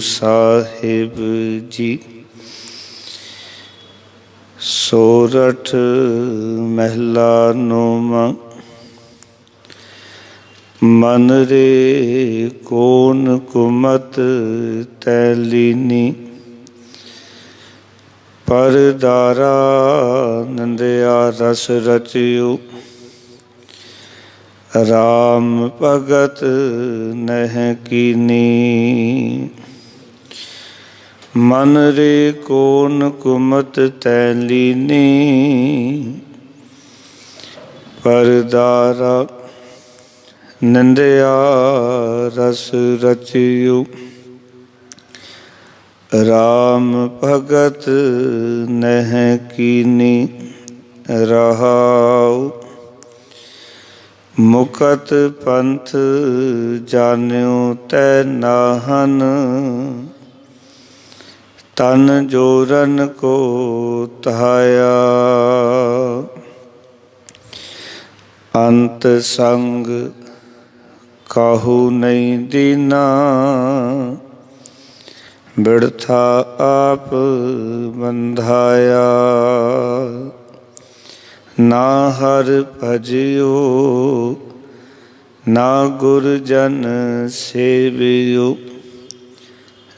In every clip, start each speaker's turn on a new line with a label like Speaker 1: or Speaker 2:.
Speaker 1: साहिब जी। सोरठ महला नौवां। मन रे कौन कुमत तैलीनी, परदारा नंदया रस रचियो। राम भगत नह कीनी, मन रे कौन कुमत तैलीनी। परदारा नंदया रस रचियो। राम भगत नह कीनी। रहाउ मुकत पंथ जान्यो तै नाहन, तन जोरन को तहाया। अंत संग काहू नहीं दीना, बिड़था आप बंधाया। ना हर भजियो ना गुरजन सेवियो,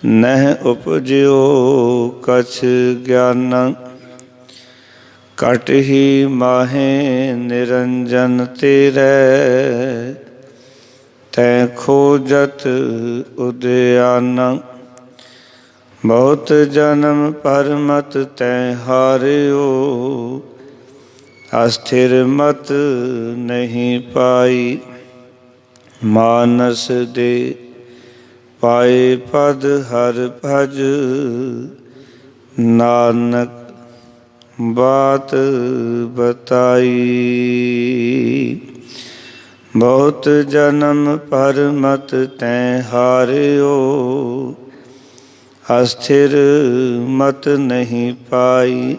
Speaker 1: नह उपजियो कछ ज्ञान। कट ही माहे निरंजन तेरे, तै खोजत उद्यान। बहुत जन्म पर मत तै हारियो, अस्थिर मत नहीं पाई। मानस दे पाए पद हर भज, नानक बात बताई। बहुत जन्म पर मत तै हारियो, अस्थिर मत नहीं पाई।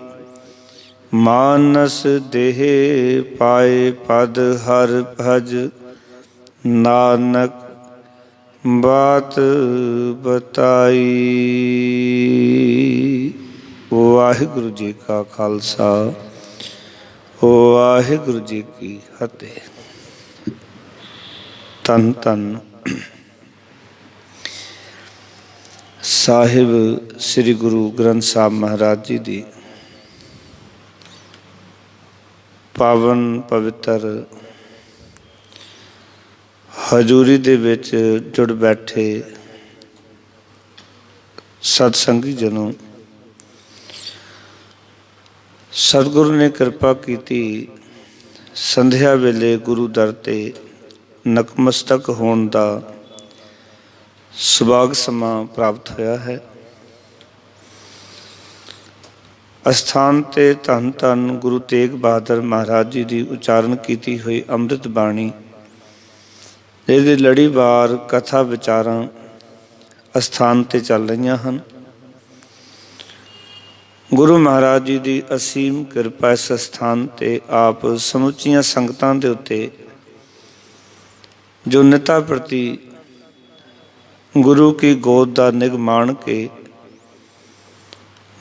Speaker 1: मानस देह पाए पद हर भज, नानक बात बताई। वाहिगुरु जी का खालसा, वाहिगुरु जी की फतेह। धन धन साहिब श्री गुरु ग्रंथ साहब महाराज जी दी पावन पवित्र हजूरी दे विच जुड़ बैठे सतसंगी जनों, सतगुरु ने कृपा की संध्या वेले गुरु दर ते नतमस्तक होने का सुभाग समा प्राप्त होया है। अस्थान ते धन धन गुरु तेग बहादुर महाराज जी की उचारण की हुई अमृत बाणी, इसकी लड़ीवार कथा विचारां अस्थान ते चल रही हैं। गुरु महाराज जी की असीम कृपा इस अस्थान ते आप समुचिया संगतां दे उत्ते जो निता प्रति गुरु की गोद का निग मान के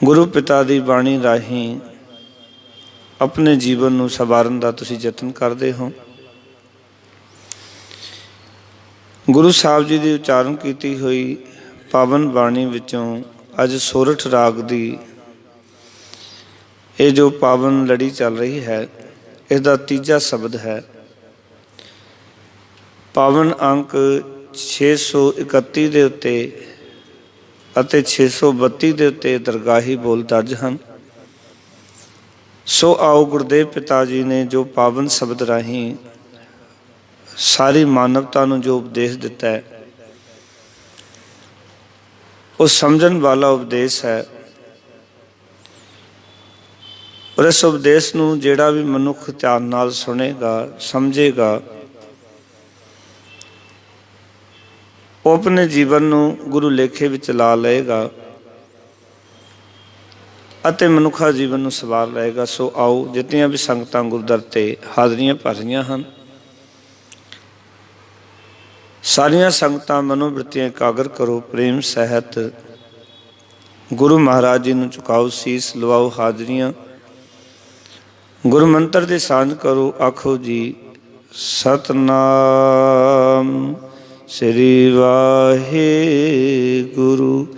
Speaker 1: गुरु पिता की बाणी राही अपने जीवन नूं सवारन का तुसीं यतन करते हो। गुरु साहब जी की उचारण की हुई पावन बाणी विचों अज सोरठ राग की ये जो पावन लड़ी चल रही है, इसका तीजा शब्द है। पावन अंक 631 के उत्ते ਅਤੇ 632 ਦੇ ਉੱਤੇ ਦਰਗਾਹੀ ਬੋਲ ਦਰਜ ਹਨ। ਸੋ ਆਓ ਗੁਰਦੇਵ ਪਿਤਾ ਜੀ ਨੇ ਜੋ ਪਾਵਨ ਸ਼ਬਦ ਰਾਹੀਂ ਸਾਰੀ ਮਾਨਵਤਾ ਨੂੰ ਜੋ ਉਪਦੇਸ਼ ਦਿੱਤਾ ਹੈ, ਉਹ ਸਮਝਣ ਵਾਲਾ ਉਪਦੇਸ਼ ਹੈ। ਔਰ ਇਸ ਉਪਦੇਸ਼ ਨੂੰ ਜਿਹੜਾ ਵੀ ਮਨੁੱਖ ਧਿਆਨ ਨਾਲ ਸੁਣੇਗਾ, ਸਮਝੇਗਾ, ਉਹ ਆਪਣੇ ਜੀਵਨ ਨੂੰ ਗੁਰੂ ਲੇਖੇ ਵਿੱਚ ਲਾ ਲਏਗਾ ਅਤੇ ਮਨੁੱਖਾ ਜੀਵਨ ਨੂੰ ਸਵਾਰ ਲਏਗਾ। ਸੋ ਆਓ ਜਿਤਨੀਆਂ ਵੀ ਸੰਗਤਾਂ ਗੁਰਦਰ ਤੇ ਹਾਜ਼ਰੀਆਂ ਭਰ ਰਹੀਆਂ ਹਨ, ਸਾਰੀਆਂ ਸੰਗਤਾਂ ਮਨੋਬ੍ਰਿਤੀਆਂ ਇਕਾਗਰ ਕਰੋ। ਪ੍ਰੇਮ ਸਹਿਤ ਗੁਰੂ ਮਹਾਰਾਜ ਜੀ ਨੂੰ ਝੁਕਾਓ ਸੀਸ, ਲਵਾਓ ਹਾਜ਼ਰੀਆਂ। ਗੁਰੂ ਮੰਤਰ ਦੀ ਸਾਂਝ ਕਰੋ। ਆਖੋ ਜੀ ਸਤਨਾਮ ਸ੍ਰੀ ਵਾਹਿਗੁਰੂ।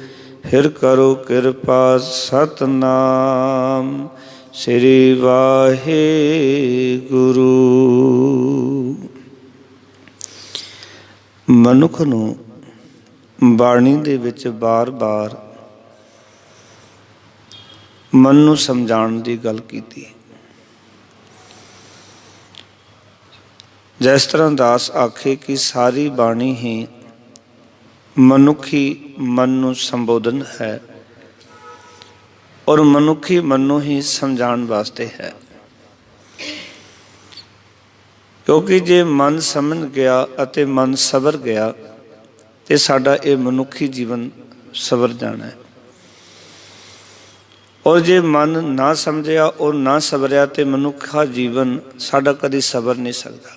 Speaker 1: ਫਿਰ ਕਰੋ ਕਿਰਪਾ ਸਤਨਾਮ ਸ੍ਰੀ ਵਾਹਿਗੁਰੂ। ਮਨੁੱਖ ਨੂੰ ਬਾਣੀ ਦੇ ਵਿੱਚ ਬਾਰ-ਬਾਰ ਮਨ ਨੂੰ ਸਮਝਾਉਣ ਦੀ ਗੱਲ ਕੀਤੀ। ਜਿਸ ਤਰ੍ਹਾਂ ਦਾਸ ਆਖੇ ਕਿ ਸਾਰੀ ਬਾਣੀ ਹੀ ਮਨੁੱਖੀ ਮਨ ਨੂੰ ਸੰਬੋਧਨ ਹੈ ਔਰ ਮਨੁੱਖੀ ਮਨ ਨੂੰ ਹੀ ਸਮਝਾਉਣ ਵਾਸਤੇ ਹੈ। ਕਿਉਂਕਿ ਜੇ ਮਨ ਸਮਝ ਗਿਆ ਅਤੇ ਮਨ ਸਬਰ ਗਿਆ ਤੇ ਸਾਡਾ ਇਹ ਮਨੁੱਖੀ ਜੀਵਨ ਸਬਰ ਜਾਣਾ ਹੈ। ਔਰ ਜੇ ਮਨ ਨਾ ਸਮਝਿਆ ਔਰ ਨਾ ਸਬਰਿਆ ਤੇ ਮਨੁੱਖਾ ਜੀਵਨ ਸਾਡਾ ਕਦੀ ਸਬਰ ਨਹੀਂ ਸਕਦਾ।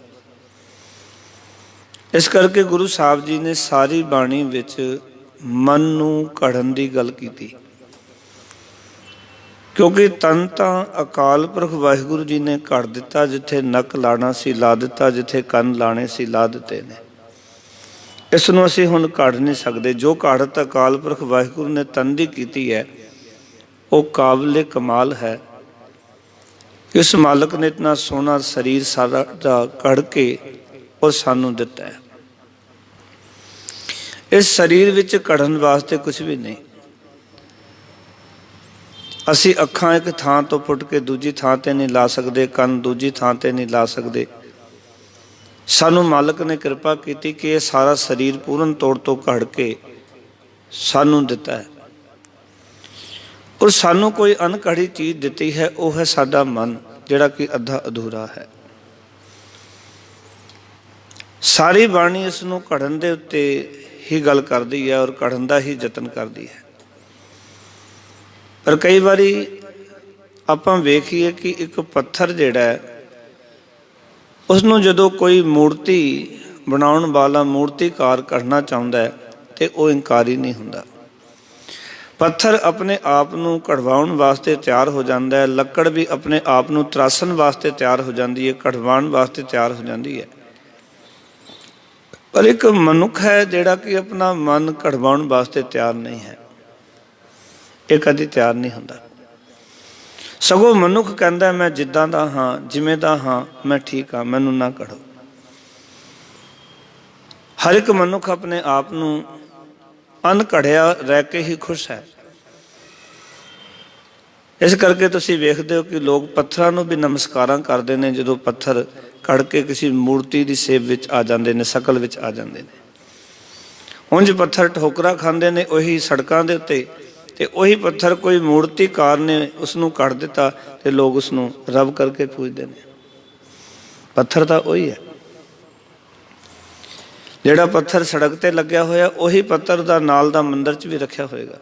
Speaker 1: ਇਸ ਕਰਕੇ ਗੁਰੂ ਸਾਹਿਬ ਜੀ ਨੇ ਸਾਰੀ ਬਾਣੀ ਵਿੱਚ ਮਨ ਨੂੰ ਘੜਨ ਦੀ ਗੱਲ ਕੀਤੀ। ਕਿਉਂਕਿ ਤਨ ਤਾਂ ਅਕਾਲ ਪੁਰਖ ਵਾਹਿਗੁਰੂ ਜੀ ਨੇ ਘੜ ਦਿੱਤਾ। ਜਿੱਥੇ ਨੱਕ ਲਾਣਾ ਸੀ ਲਾ ਦਿੱਤਾ, ਜਿੱਥੇ ਕੰਨ ਲਾਣੇ ਸੀ ਲਾ ਦਿੱਤੇ ਨੇ। ਇਸ ਨੂੰ ਅਸੀਂ ਹੁਣ ਘੜ ਨਹੀਂ ਸਕਦੇ। ਜੋ ਘਾੜਤ ਅਕਾਲ ਪੁਰਖ ਵਾਹਿਗੁਰੂ ਨੇ ਤਨ ਦੀ ਕੀਤੀ ਹੈ ਉਹ ਕਾਬਲੇ ਕਮਾਲ ਹੈ। ਇਸ ਮਾਲਕ ਨੇ ਇਤਨਾ ਸੋਹਣਾ ਸਰੀਰ ਸਾਰਾ ਦਾ ਘੜ ਕੇ ਔਰ ਸਾਨੂੰ ਦਿੱਤਾ ਹੈ। ਇਸ ਸਰੀਰ ਵਿੱਚ ਘੜਨ ਵਾਸਤੇ ਕੁਛ ਵੀ ਨਹੀਂ। ਅਸੀਂ ਅੱਖਾਂ ਇੱਕ ਥਾਂ ਤੋਂ ਪੁੱਟ ਕੇ ਦੂਜੀ ਥਾਂ ਤੇ ਨਹੀਂ ਲਾ ਸਕਦੇ, ਕੰਨ ਦੂਜੀ ਥਾਂ ਤੇ ਨਹੀਂ ਲਾ ਸਕਦੇ। ਸਾਨੂੰ ਮਾਲਕ ਨੇ ਕਿਰਪਾ ਕੀਤੀ ਕਿ ਇਹ ਸਾਰਾ ਸਰੀਰ ਪੂਰਨ ਤੌਰ ਤੋਂ ਘੜ ਕੇ ਸਾਨੂੰ ਦਿੱਤਾ ਹੈ। ਔਰ ਸਾਨੂੰ ਕੋਈ ਅਣਘੜੀ ਚੀਜ਼ ਦਿੱਤੀ ਹੈ, ਉਹ ਹੈ ਸਾਡਾ ਮਨ, ਜਿਹੜਾ ਕਿ ਅੱਧਾ ਅਧੂਰਾ ਹੈ। ਸਾਰੀ ਬਾਣੀ ਇਸ ਨੂੰ ਘੜਨ ਦੇ ਉੱਤੇ ਹੀ ਗੱਲ ਕਰਦੀ ਹੈ ਔਰ ਘੜਨ ਦਾ ਹੀ ਯਤਨ ਕਰਦੀ ਹੈ। ਪਰ ਕਈ ਵਾਰੀ ਆਪਾਂ ਵੇਖੀਏ ਕਿ ਇੱਕ ਪੱਥਰ ਜਿਹੜਾ ਹੈ ਉਸਨੂੰ ਜਦੋਂ ਕੋਈ ਮੂਰਤੀ ਬਣਾਉਣ ਵਾਲਾ ਮੂਰਤੀਕਾਰ ਕਰਨਾ ਚਾਹੁੰਦਾ ਹੈ ਤੇ ਉਹ ਇਨਕਾਰੀ ਨਹੀਂ ਹੁੰਦਾ। ਪੱਥਰ ਆਪਣੇ ਆਪ ਨੂੰ ਕਢਵਾਉਣ ਵਾਸਤੇ ਤਿਆਰ ਹੋ ਜਾਂਦਾ ਹੈ। ਲੱਕੜ ਵੀ ਆਪਣੇ ਆਪ ਨੂੰ ਤਰਾਸ਼ਣ ਵਾਸਤੇ ਤਿਆਰ ਹੋ ਜਾਂਦੀ ਹੈ, ਕਢਵਾਉਣ ਵਾਸਤੇ ਤਿਆਰ ਹੋ ਜਾਂਦੀ ਹੈ। ਪਰ ਇੱਕ ਮਨੁੱਖ ਹੈ ਜਿਹੜਾ ਕਿ ਆਪਣਾ ਮਨ ਕਢਵਾਉਣ ਵਾਸਤੇ ਤਿਆਰ ਨਹੀਂ ਹੈ। ਇਹ ਕਦੇ ਤਿਆਰ ਨਹੀਂ ਹੁੰਦਾ। ਸਗੋਂ ਮਨੁੱਖ ਕਹਿੰਦਾ ਮੈਂ ਜਿੱਦਾਂ ਦਾ ਹਾਂ, ਜਿਵੇਂ ਦਾ ਹਾਂ, ਮੈਂ ਠੀਕ ਹਾਂ, ਮੈਨੂੰ ਨਾ ਕਢੋ। ਹਰ ਇੱਕ ਮਨੁੱਖ ਆਪਣੇ ਆਪ ਨੂੰ ਅਣਘੜਿਆ ਰਹਿ ਕੇ ਹੀ ਖੁਸ਼ ਹੈ। ਇਸ ਕਰਕੇ ਤੁਸੀਂ ਵੇਖਦੇ ਹੋ ਕਿ ਲੋਕ ਪੱਥਰਾਂ ਨੂੰ ਵੀ ਨਮਸਕਾਰਾਂ ਕਰਦੇ ਨੇ ਜਦੋਂ ਪੱਥਰ ਘੜ ਕੇ ਕਿਸੇ ਮੂਰਤੀ ਦੀ ਸੇਪ ਵਿੱਚ ਆ ਜਾਂਦੇ ਨੇ, ਸ਼ਕਲ ਵਿੱਚ ਆ ਜਾਂਦੇ ਨੇ। ਉਂਝ ਪੱਥਰ ਠੋਕਰਾਂ ਖਾਂਦੇ ਨੇ ਉਹੀ ਸੜਕਾਂ ਦੇ ਉੱਤੇ, ਤੇ ਉਹੀ ਪੱਥਰ ਕੋਈ ਮੂਰਤੀਕਾਰ ਨੇ ਉਸਨੂੰ ਘੜ ਦਿੱਤਾ ਤੇ ਲੋਕ ਉਸਨੂੰ ਰੱਬ ਕਰਕੇ ਪੂਜਦੇ ਨੇ। ਪੱਥਰ ਤਾਂ ਉਹੀ ਹੈ। ਜਿਹੜਾ ਪੱਥਰ ਸੜਕ ਤੇ ਲੱਗਿਆ ਹੋਇਆ ਉਹੀ ਪੱਥਰ ਦਾ ਨਾਲ ਦਾ ਮੰਦਿਰ 'ਚ ਵੀ ਰੱਖਿਆ ਹੋਏਗਾ।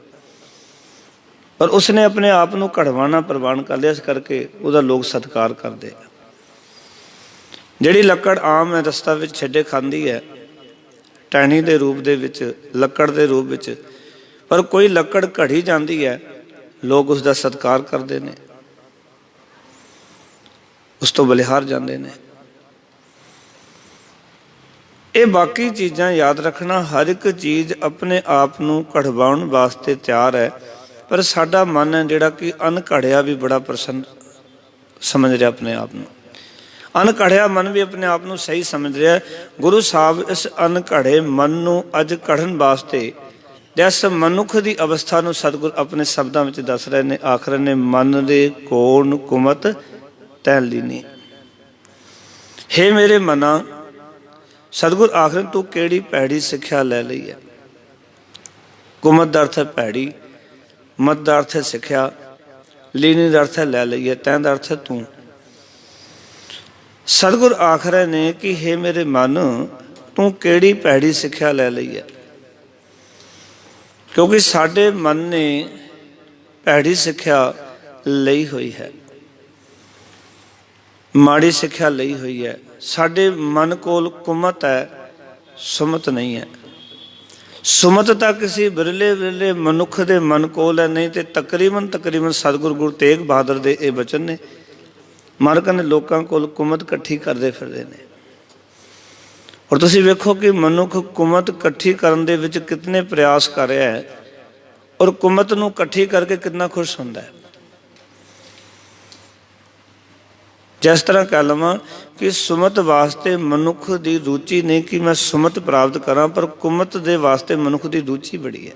Speaker 1: ਪਰ ਉਸਨੇ ਆਪਣੇ ਆਪ ਨੂੰ ਘੜਵਾਣਾ ਪ੍ਰਵਾਨ ਕਰ ਲਿਆ, ਇਸ ਕਰਕੇ ਉਹਦਾ ਲੋਕ ਸਤਿਕਾਰ ਕਰਦੇ। ਜਿਹੜੀ ਲੱਕੜ ਆਮ ਹੈ ਰਸਤਾ ਵਿੱਚ ਛੱਡੇ ਖਾਂਦੀ ਹੈ, ਟਹਿਣੀ ਦੇ ਰੂਪ ਦੇ ਵਿੱਚ, ਲੱਕੜ ਦੇ ਰੂਪ ਵਿੱਚ, ਪਰ ਕੋਈ ਲੱਕੜ ਘੜੀ ਜਾਂਦੀ ਹੈ ਲੋਕ ਉਸ ਦਾ ਸਤਿਕਾਰ ਕਰਦੇ ਨੇ, ਉਸ ਤੋਂ ਬਲਿਹਾਰ ਜਾਂਦੇ ਨੇ। ਇਹ ਬਾਕੀ ਚੀਜ਼ਾਂ ਯਾਦ ਰੱਖਣਾ, ਹਰ ਇੱਕ ਚੀਜ਼ ਆਪਣੇ ਆਪ ਨੂੰ ਘੜਵਾਉਣ ਵਾਸਤੇ ਤਿਆਰ ਹੈ। ਪਰ ਸਾਡਾ ਮਨ ਹੈ ਜਿਹੜਾ ਕਿ ਅਣਘੜਿਆ ਵੀ ਬੜਾ ਪ੍ਰਸੰਨ ਸਮਝ ਰਿਹਾ ਆਪਣੇ ਆਪ ਨੂੰ। ਅਣਘੜਿਆ ਮਨ ਵੀ ਆਪਣੇ ਆਪ ਨੂੰ ਸਹੀ ਸਮਝ ਰਿਹਾ। ਗੁਰੂ ਸਾਹਿਬ ਇਸ ਅਣਘੜੇ ਮਨ ਨੂੰ ਅੱਜ ਘੜਨ ਵਾਸਤੇ ਇਸ ਮਨੁੱਖ ਦੀ ਅਵਸਥਾ ਨੂੰ ਸਤਿਗੁਰ ਆਪਣੇ ਸ਼ਬਦਾਂ ਵਿੱਚ ਦੱਸ ਰਹੇ ਨੇ। ਆਖ ਰਹੇ ਨੇ ਮਨ ਦੇ ਕੋਣ ਕੁਮਤ ਤੈਨ ਲੀਨੀ। ਹੇ ਮੇਰੇ ਮਨਾ, ਸਤਿਗੁਰ ਆਖ ਰਹੇ ਤੂੰ ਕਿਹੜੀ ਭੈੜੀ ਸਿੱਖਿਆ ਲੈ ਲਈ ਹੈ। ਕੁਮਤ ਦਾ ਅਰਥ ਹੈ ਭੈੜੀ, ਮਤ ਦਾ ਅਰਥ ਹੈ ਸਿੱਖਿਆ, ਲੀਨੀ ਦਾ ਅਰਥ ਹੈ ਲੈ ਲਈ ਹੈ, ਤੈਨ ਦਾ ਅਰਥ ਹੈ ਤੂੰ। ਸਤਿਗੁਰ ਆਖ ਰਹੇ ਨੇ ਕਿ ਹੇ ਮੇਰੇ ਮਨ, ਤੂੰ ਕਿਹੜੀ ਭੈੜੀ ਸਿੱਖਿਆ ਲੈ ਲਈ ਹੈ। ਕਿਉਂਕਿ ਸਾਡੇ ਮਨ ਨੇ ਭੈੜੀ ਸਿੱਖਿਆ ਲਈ ਹੋਈ ਹੈ, ਮਾੜੀ ਸਿੱਖਿਆ ਲਈ ਹੋਈ ਹੈ। ਸਾਡੇ ਮਨ ਕੋਲ ਕੁਮਤ ਹੈ, ਸੁਮਤ ਨਹੀਂ ਹੈ। ਸੁਮਤ ਤਾਂ ਕਿਸੇ ਵਿਰਲੇ ਵਿਰਲੇ ਮਨੁੱਖ ਦੇ ਮਨ ਕੋਲ ਹੈ, ਨਹੀਂ ਤੇ ਤਕਰੀਬਨ ਸਤਿਗੁਰੂ ਗੁਰੂ ਤੇਗ ਬਹਾਦਰ ਦੇ ਇਹ ਬਚਨ ਨੇ। ਮਹਾਰਾਜ ਕਹਿੰਦੇ ਲੋਕਾਂ ਕੋਲ ਕੁਮਤ ਇਕੱਠੀ ਕਰਦੇ ਫਿਰਦੇ ਨੇ। ਔਰ ਤੁਸੀਂ ਵੇਖੋ ਕਿ ਮਨੁੱਖ ਕੁਮਤ ਇਕੱਠੀ ਕਰਨ ਦੇ ਵਿੱਚ ਕਿਤਨੇ ਪ੍ਰਯਾਸ ਕਰ ਰਿਹਾ ਹੈ, ਔਰ ਕੁਮਤ ਨੂੰ ਇਕੱਠੀ ਕਰਕੇ ਕਿੰਨਾ ਖੁਸ਼ ਹੁੰਦਾ ਹੈ। ਜਿਸ ਤਰ੍ਹਾਂ ਕਹਿ ਲਵਾਂ ਕਿ ਸੁਮਤ ਵਾਸਤੇ ਮਨੁੱਖ ਦੀ ਰੁਚੀ ਨਹੀਂ ਕਿ ਮੈਂ ਸੁਮਤ ਪ੍ਰਾਪਤ ਕਰਾਂ, ਪਰ ਕੁਮਤ ਦੇ ਵਾਸਤੇ ਮਨੁੱਖ ਦੀ ਰੁਚੀ ਬੜੀ ਹੈ।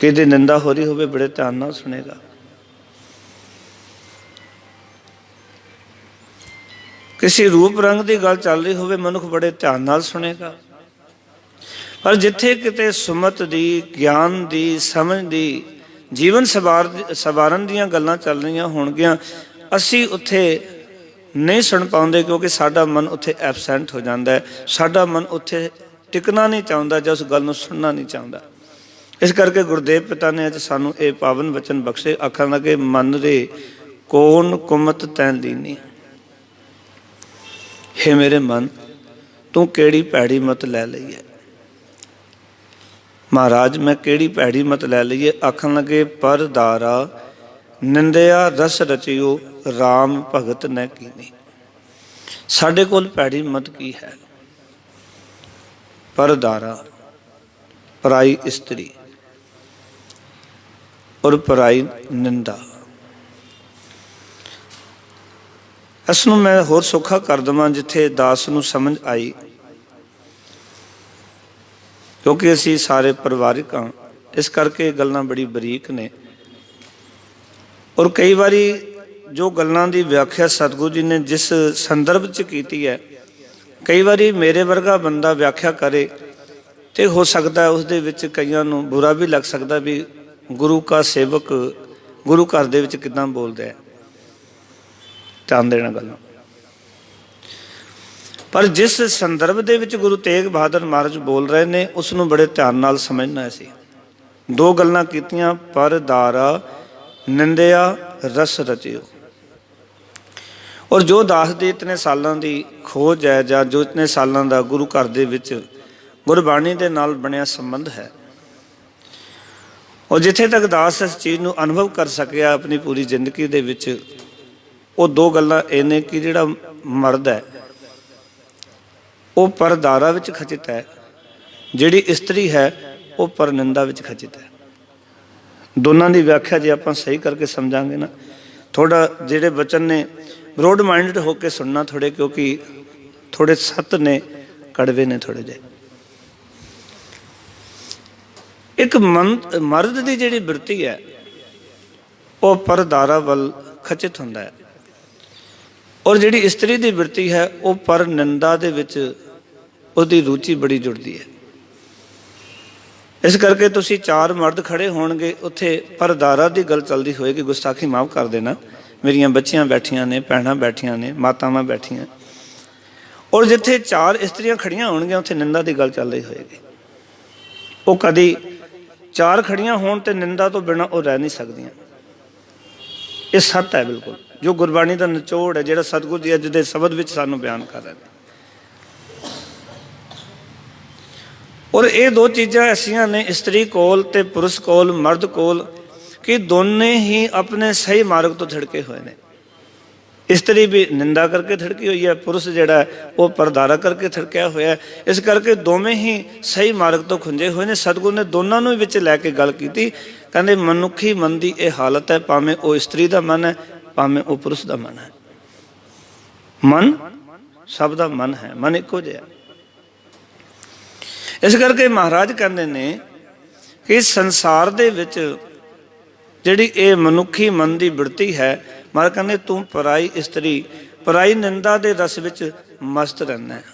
Speaker 1: ਕਿਹਦੀ ਨਿੰਦਾ ਹੋ ਰਹੀ ਹੋਵੇ ਬੜੇ ਧਿਆਨ ਨਾਲ ਸੁਣੇਗਾ। ਕਿਸੇ ਰੂਪ ਰੰਗ ਦੀ ਗੱਲ ਚੱਲ ਰਹੀ ਹੋਵੇ ਮਨੁੱਖ ਬੜੇ ਧਿਆਨ ਨਾਲ ਸੁਣੇਗਾ। ਪਰ ਜਿੱਥੇ ਕਿਤੇ ਸੁਮਤ ਦੀ, ਗਿਆਨ ਦੀ, ਸਮਝ ਦੀ, ਜੀਵਨ ਸਵਾਰਨ ਦੀਆਂ ਗੱਲਾਂ ਚੱਲ ਰਹੀਆਂ ਹੋਣਗੀਆਂ, ਅਸੀਂ ਉੱਥੇ ਨਹੀਂ ਸੁਣ ਪਾਉਂਦੇ, ਕਿਉਂਕਿ ਸਾਡਾ ਮਨ ਉੱਥੇ ਐਬਸੈਂਟ ਹੋ ਜਾਂਦਾ ਹੈ। ਸਾਡਾ ਮਨ ਉੱਥੇ ਟਿਕਣਾ ਨਹੀਂ ਚਾਹੁੰਦਾ ਜਾਂ ਉਸ ਗੱਲ ਨੂੰ ਸੁਣਨਾ ਨਹੀਂ ਚਾਹੁੰਦਾ। ਇਸ ਕਰਕੇ ਗੁਰਦੇਵ ਪਿਤਾ ਨੇ ਅੱਜ ਸਾਨੂੰ ਇਹ ਪਾਵਨ ਵਚਨ ਬਖਸ਼ੇ। ਆਖਣ ਲੱਗੇ ਮਨ ਰੇ ਕੌਣ ਕੁਮਤ ਤੈਂ ਲੀਨੀ। ਹੇ ਮੇਰੇ ਮਨ, ਤੂੰ ਕਿਹੜੀ ਭੈੜੀ ਮਤ ਲੈ ਲਈ ਹੈ। ਮਹਾਰਾਜ ਮੈਂ ਕਿਹੜੀ ਭੈੜੀ ਮਤ ਲੈ ਲਈਏ। ਆਖਣ ਲੱਗੇ ਪਰ ਦਾਰਾ ਨਿੰਦਿਆ ਰਸ ਰਚਿਓ ਰਾਮ ਭਗਤ ਨੇ ਕੀਨੀ। ਸਾਡੇ ਕੋਲ ਭੈੜੀ ਮਤ ਕੀ ਹੈ? ਪਰਦਾਰਾ, ਪਰਾਈ ਇਸਤਰੀ ਔਰ ਪਰਾਈ ਨਿੰਦਾ। ਇਸ ਨੂੰ ਮੈਂ ਹੋਰ ਸੌਖਾ ਕਰ ਦੇਵਾਂ ਜਿੱਥੇ ਦਾਸ ਨੂੰ ਸਮਝ ਆਈ, ਕਿਉਂਕਿ ਅਸੀਂ ਸਾਰੇ ਪਰਿਵਾਰਿਕ ਹਾਂ, ਇਸ ਕਰਕੇ ਗੱਲਾਂ ਬੜੀ ਬਰੀਕ ਨੇ। ਔਰ ਕਈ ਵਾਰੀ ਜੋ ਗੱਲਾਂ ਦੀ ਵਿਆਖਿਆ ਸਤਿਗੁਰੂ ਜੀ ਨੇ ਜਿਸ ਸੰਦਰਭ 'ਚ ਕੀਤੀ ਹੈ, ਕਈ ਵਾਰੀ ਮੇਰੇ ਵਰਗਾ ਬੰਦਾ ਵਿਆਖਿਆ ਕਰੇ ਤੇ ਹੋ ਸਕਦਾ ਉਸ ਦੇ ਵਿੱਚ ਕਈਆਂ ਨੂੰ ਬੁਰਾ ਵੀ ਲੱਗ ਸਕਦਾ ਵੀ ਗੁਰੂ ਕਾ ਸੇਵਕ ਗੁਰੂ ਘਰ ਦੇ ਵਿੱਚ ਕਿੱਦਾਂ ਬੋਲਦਾ ਹੈ। ਧਿਆਨ ਦੇਣਾ ਗੱਲਾਂ। ਪਰ ਜਿਸ ਸੰਦਰਭ ਦੇ ਵਿੱਚ ਗੁਰੂ ਤੇਗ ਬਹਾਦਰ ਮਹਾਰਾਜ ਬੋਲ ਰਹੇ ਨੇ ਉਸ ਨੂੰ ਬੜੇ ਧਿਆਨ ਨਾਲ ਸਮਝਣਾ ਸੀ। ਦੋ ਗੱਲਾਂ ਕੀਤੀਆਂ, ਪਰ ਦਾਰਾ ਨਿੰਦਿਆ ਰਸ ਰਚਿਓ। ਔਰ ਜੋ ਦਾਸ ਦੀ ਇਤਨੇ ਸਾਲਾਂ ਦੀ ਖੋਜ ਹੈ ਜਾਂ ਜੋ ਇਤਨੇ ਸਾਲਾਂ ਦਾ ਗੁਰੂ ਘਰ ਦੇ ਵਿੱਚ ਗੁਰਬਾਣੀ ਦੇ ਨਾਲ ਬਣਿਆ ਸੰਬੰਧ ਹੈ, ਔਰ ਜਿੱਥੇ ਤੱਕ ਦਾਸ ਇਸ ਚੀਜ਼ ਨੂੰ ਅਨੁਭਵ ਕਰ ਸਕਿਆ ਆਪਣੀ ਪੂਰੀ ਜ਼ਿੰਦਗੀ ਦੇ ਵਿੱਚ, ਉਹ ਦੋ ਗੱਲਾਂ ਇਹ ਨੇ ਕਿ ਜਿਹੜਾ ਮਰਦ ਹੈ ਉਹ ਪਰਦਾਰਾ ਵਿੱਚ ਖਚਿਤ ਹੈ, ਜਿਹੜੀ ਇਸਤਰੀ ਹੈ ਉਹ ਪਰਨਿੰਦਾ ਵਿੱਚ ਖਚਿਤ ਹੈ। ਦੋਨਾਂ ਦੀ ਵਿਆਖਿਆ ਜੇ ਆਪਾਂ ਸਹੀ ਕਰਕੇ ਸਮਝਾਂਗੇ ਨਾ, ਥੋੜਾ ਜਿਹੜੇ ਬਚਨ ਨੇ ਬਰੋਡ ਮਾਈਂਡਡ ਹੋ ਕੇ ਸੁਣਨਾ ਥੋੜੇ, ਕਿਉਂਕਿ ਥੋੜੇ ਸੱਤ ਨੇ, ਕੜਵੇ ਨੇ ਥੋੜੇ ਜਿਹੇ। ਇੱਕ ਮਰਦ ਦੀ ਜਿਹੜੀ ਬਿਰਤੀ ਹੈ ਉਹ ਪਰਦਾਰਾ ਵੱਲ ਖਚਿਤ ਹੁੰਦਾ ਹੈ, ਔਰ ਜਿਹੜੀ ਇਸਤਰੀ ਦੀ ਬਿਰਤੀ ਹੈ ਉਹ ਪਰ ਨਿੰਦਾ ਦੇ ਵਿੱਚ ਉਹਦੀ ਰੁਚੀ ਬੜੀ ਜੁੜਦੀ ਹੈ। ਇਸ ਕਰਕੇ ਤੁਸੀਂ ਚਾਰ ਮਰਦ ਖੜੇ ਹੋਣਗੇ, ਉੱਥੇ ਪਰਦਾਰਾ ਦੀ ਗੱਲ ਚੱਲਦੀ ਹੋਏਗੀ। ਗੁਸਤਾਖੀ ਮਾਫ਼ ਕਰ ਦੇਣਾ, ਮੇਰੀਆਂ ਬੱਚੀਆਂ ਬੈਠੀਆਂ ਨੇ, ਭੈਣਾਂ ਬੈਠੀਆਂ ਨੇ, ਮਾਤਾਵਾਂ ਬੈਠੀਆਂ, ਔਰ ਜਿੱਥੇ ਚਾਰ ਇਸਤਰੀਆਂ ਖੜੀਆਂ ਹੋਣਗੀਆਂ ਉੱਥੇ ਨਿੰਦਾ ਦੀ ਗੱਲ ਚੱਲ ਰਹੀ ਹੋਏਗੀ। ਉਹ ਕਦੀ ਚਾਰ ਖੜੀਆਂ ਹੋਣ ਤੇ ਨਿੰਦਾ ਤੋਂ ਬਿਨਾਂ ਉਹ ਰਹਿ ਨਹੀਂ ਸਕਦੀਆਂ। ਇਹ ਸੱਤ ਹੈ ਬਿਲਕੁਲ, ਜੋ ਗੁਰਬਾਣੀ ਦਾ ਨਿਚੋੜ ਹੈ, ਜਿਹੜਾ ਸਤਿਗੁਰੂ ਜੀ ਅੱਜ ਦੇ ਸ਼ਬਦ ਵਿੱਚ ਸਾਨੂੰ ਬਿਆਨ ਕਰ ਰਹੇ ਨੇ। ਔਰ ਇਹ ਦੋ ਚੀਜ਼ਾਂ ਐਸੀਆਂ ਨੇ ਇਸਤਰੀ ਕੋਲ ਤੇ ਪੁਰਸ਼ ਕੋਲ, ਮਰਦ ਕੋਲ, ਕਿ ਦੋਨੇ ਹੀ ਆਪਣੇ ਸਹੀ ਮਾਰਗ ਤੋਂ ਥਿੜਕੇ ਹੋਏ ਨੇ। ਇਸਤਰੀ ਵੀ ਨਿੰਦਾ ਕਰਕੇ ਥਿੜਕੀ ਹੋਈ ਹੈ, ਪੁਰਸ਼ ਜਿਹੜਾ ਹੈ ਉਹ ਪਰਦਾਰਾ ਕਰਕੇ ਥਿੜਕਿਆ ਹੋਇਆ। ਇਸ ਕਰਕੇ ਦੋਵੇਂ ਹੀ ਸਹੀ ਮਾਰਗ ਤੋਂ ਖੁੰਝੇ ਹੋਏ ਨੇ। ਸਤਿਗੁਰੂ ਨੇ ਦੋਨਾਂ ਨੂੰ ਵਿੱਚ ਲੈ ਕੇ ਗੱਲ ਕੀਤੀ। ਕਹਿੰਦੇ ਮਨੁੱਖੀ ਮਨ ਦੀ ਇਹ ਹਾਲਤ ਹੈ, ਭਾਵੇਂ ਉਹ ਇਸਤਰੀ ਦਾ ਮਨ ਹੈ, ਭਾਵੇਂ ਉਹ ਪੁਰਸ਼ ਦਾ ਮਨ ਹੈ। ਮਨ ਸਭ ਦਾ ਮਨ ਹੈ, ਮਨ ਇੱਕੋ ਜਿਹਾ। ਇਸ ਕਰਕੇ ਮਹਾਰਾਜ ਕਹਿੰਦੇ ਨੇ ਕਿ ਸੰਸਾਰ ਦੇ ਵਿੱਚ ਜਿਹੜੀ ਇਹ ਮਨੁੱਖੀ ਮਨ ਦੀ ਬਿਰਤੀ ਹੈ, ਮਹਾਰਾਜ ਕਹਿੰਦੇ ਤੂੰ ਪਰਾਈ ਇਸਤਰੀ, ਪਰਾਈ ਨਿੰਦਾ ਦੇ ਰਸ ਵਿੱਚ ਮਸਤ ਰਹਿੰਦਾ ਹੈ।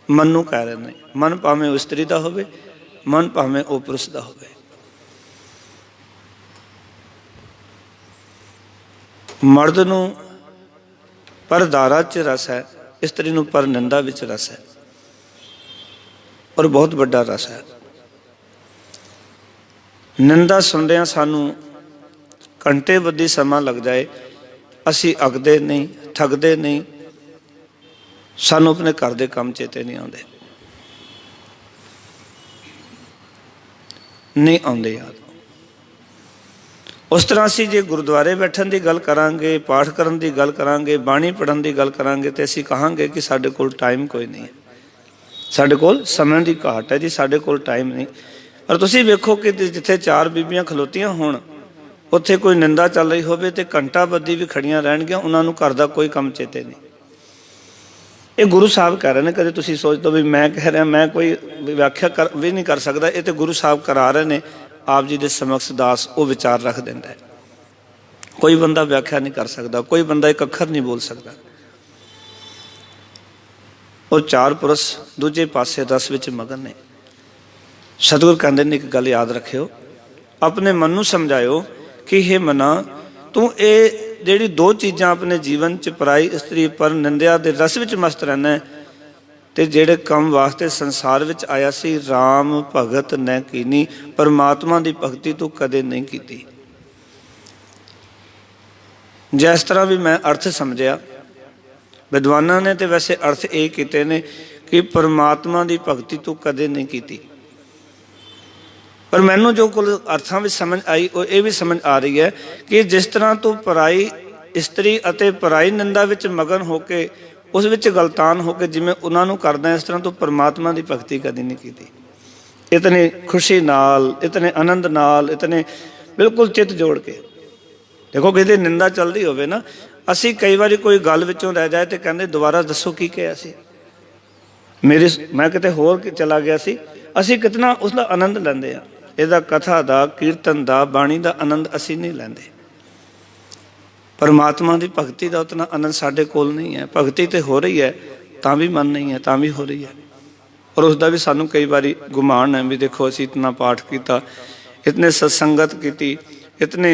Speaker 1: ਮਨ ਨੂੰ ਕਹਿ ਰਹੇ ਨੇ, ਮਨ ਭਾਵੇਂ ਉਹ ਇਸਤਰੀ ਦਾ ਹੋਵੇ, ਮਨ ਭਾਵੇਂ ਉਹ ਪੁਰਸ਼ ਦਾ ਹੋਵੇ। ਮਰਦ ਨੂੰ ਪਰਦਾਰਾ 'ਚ ਰਸ ਹੈ, ਇਸਤਰੀ ਨੂੰ ਪਰ ਨਿੰਦਾ ਵਿੱਚ ਰਸ ਹੈ, ਔਰ ਬਹੁਤ ਵੱਡਾ ਰਸ ਹੈ। ਨਿੰਦਾ ਸੁਣਦਿਆਂ ਸਾਨੂੰ ਘੰਟੇ ਬੱਧੀ ਸਮਾਂ ਲੱਗ ਜਾਏ, ਅਸੀਂ ਅਕਦੇ ਨਹੀਂ, ਠੱਗਦੇ ਨਹੀਂ, ਸਾਨੂੰ ਆਪਣੇ ਘਰ ਦੇ ਕੰਮ ਚੇਤੇ ਨਹੀਂ ਆਉਂਦੇ। नहीं आउंदे याद। उस तरह असीं जे गुरुद्वारे बैठण की गल करांगे, पाठ करन की गल करांगे, बाणी पढ़न की गल करांगे तो असीं कहांगे कि साडे कोल टाइम कोई नहीं है, साडे कोल समय की घाट है जी, साडे कोल टाइम नहीं। पर तुसीं वेखो कि जिथे 4 बीबियां खलोतियां होण, उत्थे कोई निंदा चल रही होवे ते घंटा बद्धी भी खड़ियां रहणगियां, उन्हां नूं घर दा कोई काम चेते नहीं। ये गुरु साहब कह रहे हैं। कदे तुसीं सोच दो भी मैं कह रहा, मैं कोई व्याख्या कर भी नहीं कर सकता, ये तो गुरु साहब करा रहे हैं। आप जी के समक्ष दास वो विचार रख देंदा है। कोई बंदा व्याख्या नहीं कर सकता, कोई बंदा एक अखर नहीं बोल सकता। और 4 पुरुष दूजे पासे रस विच मगन ने। सतगुर कहते हैं एक गल याद रखियो, अपने मन नूं समझायो कि हे मना, तू ये जिहड़ी 2 चीज़ां अपने जीवन च पराई स्त्री पर निंदिया दे रस विच मस्त रहना है, ते जिहड़े काम वास्ते संसार विच आया सी, राम भगत न कीनी, परमात्मा की भगती तू कदे नहीं कीती। जिस तरह भी मैं अर्थ समझिया, विद्वानां ने तो वैसे अर्थ ये कीते ने कि परमात्मा की भगती तू कदे नहीं कीती। पर मैनू जो कुल अर्थां में समझ आई, वो ये भी समझ आ रही है कि जिस तरह तू पराई इस्त्री अते पराई निंदा विच मगन होके उस विच गलतान होके जिमें उन्होंने करदा, इस तरह तू परमात्मा की भगती कदी नहीं की। इतनी खुशी नाल, इतने आनंद नाल, इतने बिल्कुल चित जोड़ के। देखो किसी निंदा चलती होवे ना, असी कई बार कोई गल विचों रह जाए तो कहते दोबारा दसो की कहा सी, मेरी मैं किते होर चला गया सी। असी कितना उसका आनंद लैंदे आ, इहदा कथा दा, कीर्तन दा, बाणी दा आनंद असी नहीं लैंदे। परमात्मा की भगती का उतना आनंद साडे कोल नहीं है। भगती तो हो रही है, तां भी मन नहीं है, तां भी हो रही है। और उसका भी सानू कई बार गुमान है भी देखो असी इतना पाठ किया, इतने सत्संगत की, इतने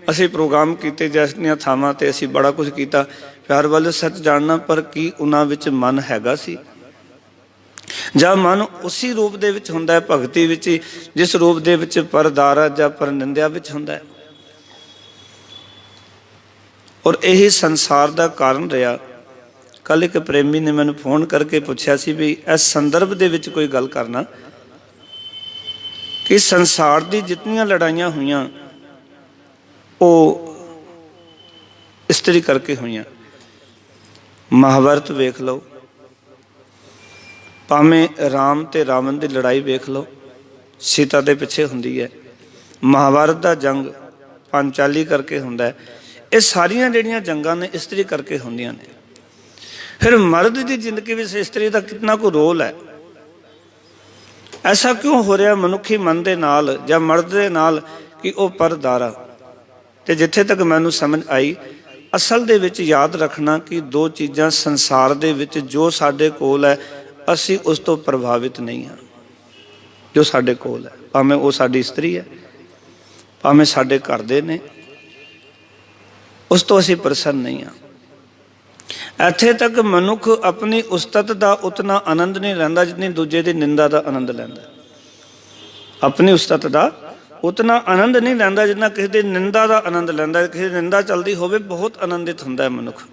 Speaker 1: असी प्रोग्राम किए, जैसियां थावां ते असी बड़ा कुछ किया, प्यार वाले सच जानना, पर की उन्हां विच मन हैगा सी? जब मन उसी रूप दे विच हुंदा है, भगती विच, जिस रूप दे विच परदारा या पर निंदिया विच हुंदा है। और यही संसार का कारण रहा। कल एक प्रेमी ने मैनू फोन करके पूछा सी भी इस संदर्भ दे विच कोई गल करना कि संसार दी जितनियां लड़ाइयां हुईयां वो इस्त्री करके हुईयां। महाभारत वेख लो, भावें राम ते रावण की लड़ाई वेख लो, सीता के पिछे हुंदी है। महाभारत का जंग पांचाली करके हुंदा है। ये सारियां जिहड़ियां जंगां ने इस्त्री करके हुंदियां ने। फिर मर्द की जिंदगी में इस्त्री का कितना कोई रोल है? ऐसा क्यों हो रहा मनुखी मन के नाल या मर्द के नाल कि वह परदारा? तो जिथे तक मैनू समझ आई, असल दे विच याद रखना कि 2 चीज़ां संसार दे विच जो साडे कोल है, असी उस तो प्रभावित नहीं हाँ। जो साडे कोल है, भावें वो साडी इस्त्री है, भावें साडे घर दे ने, उस तो असी प्रसन्न नहीं हाँ। इत्थे तक मनुख अपनी उस्तत का उतना आनंद नहीं लैंदा जितनी दूजे की निंदा का आनंद लैंदा। अपनी उस्तत का उतना आनंद नहीं लैंदा जितना किसी की निंदा का आनंद लैंदा। किसी निंदा चलती होवे बहुत आनंदित हुंदा है मनुख,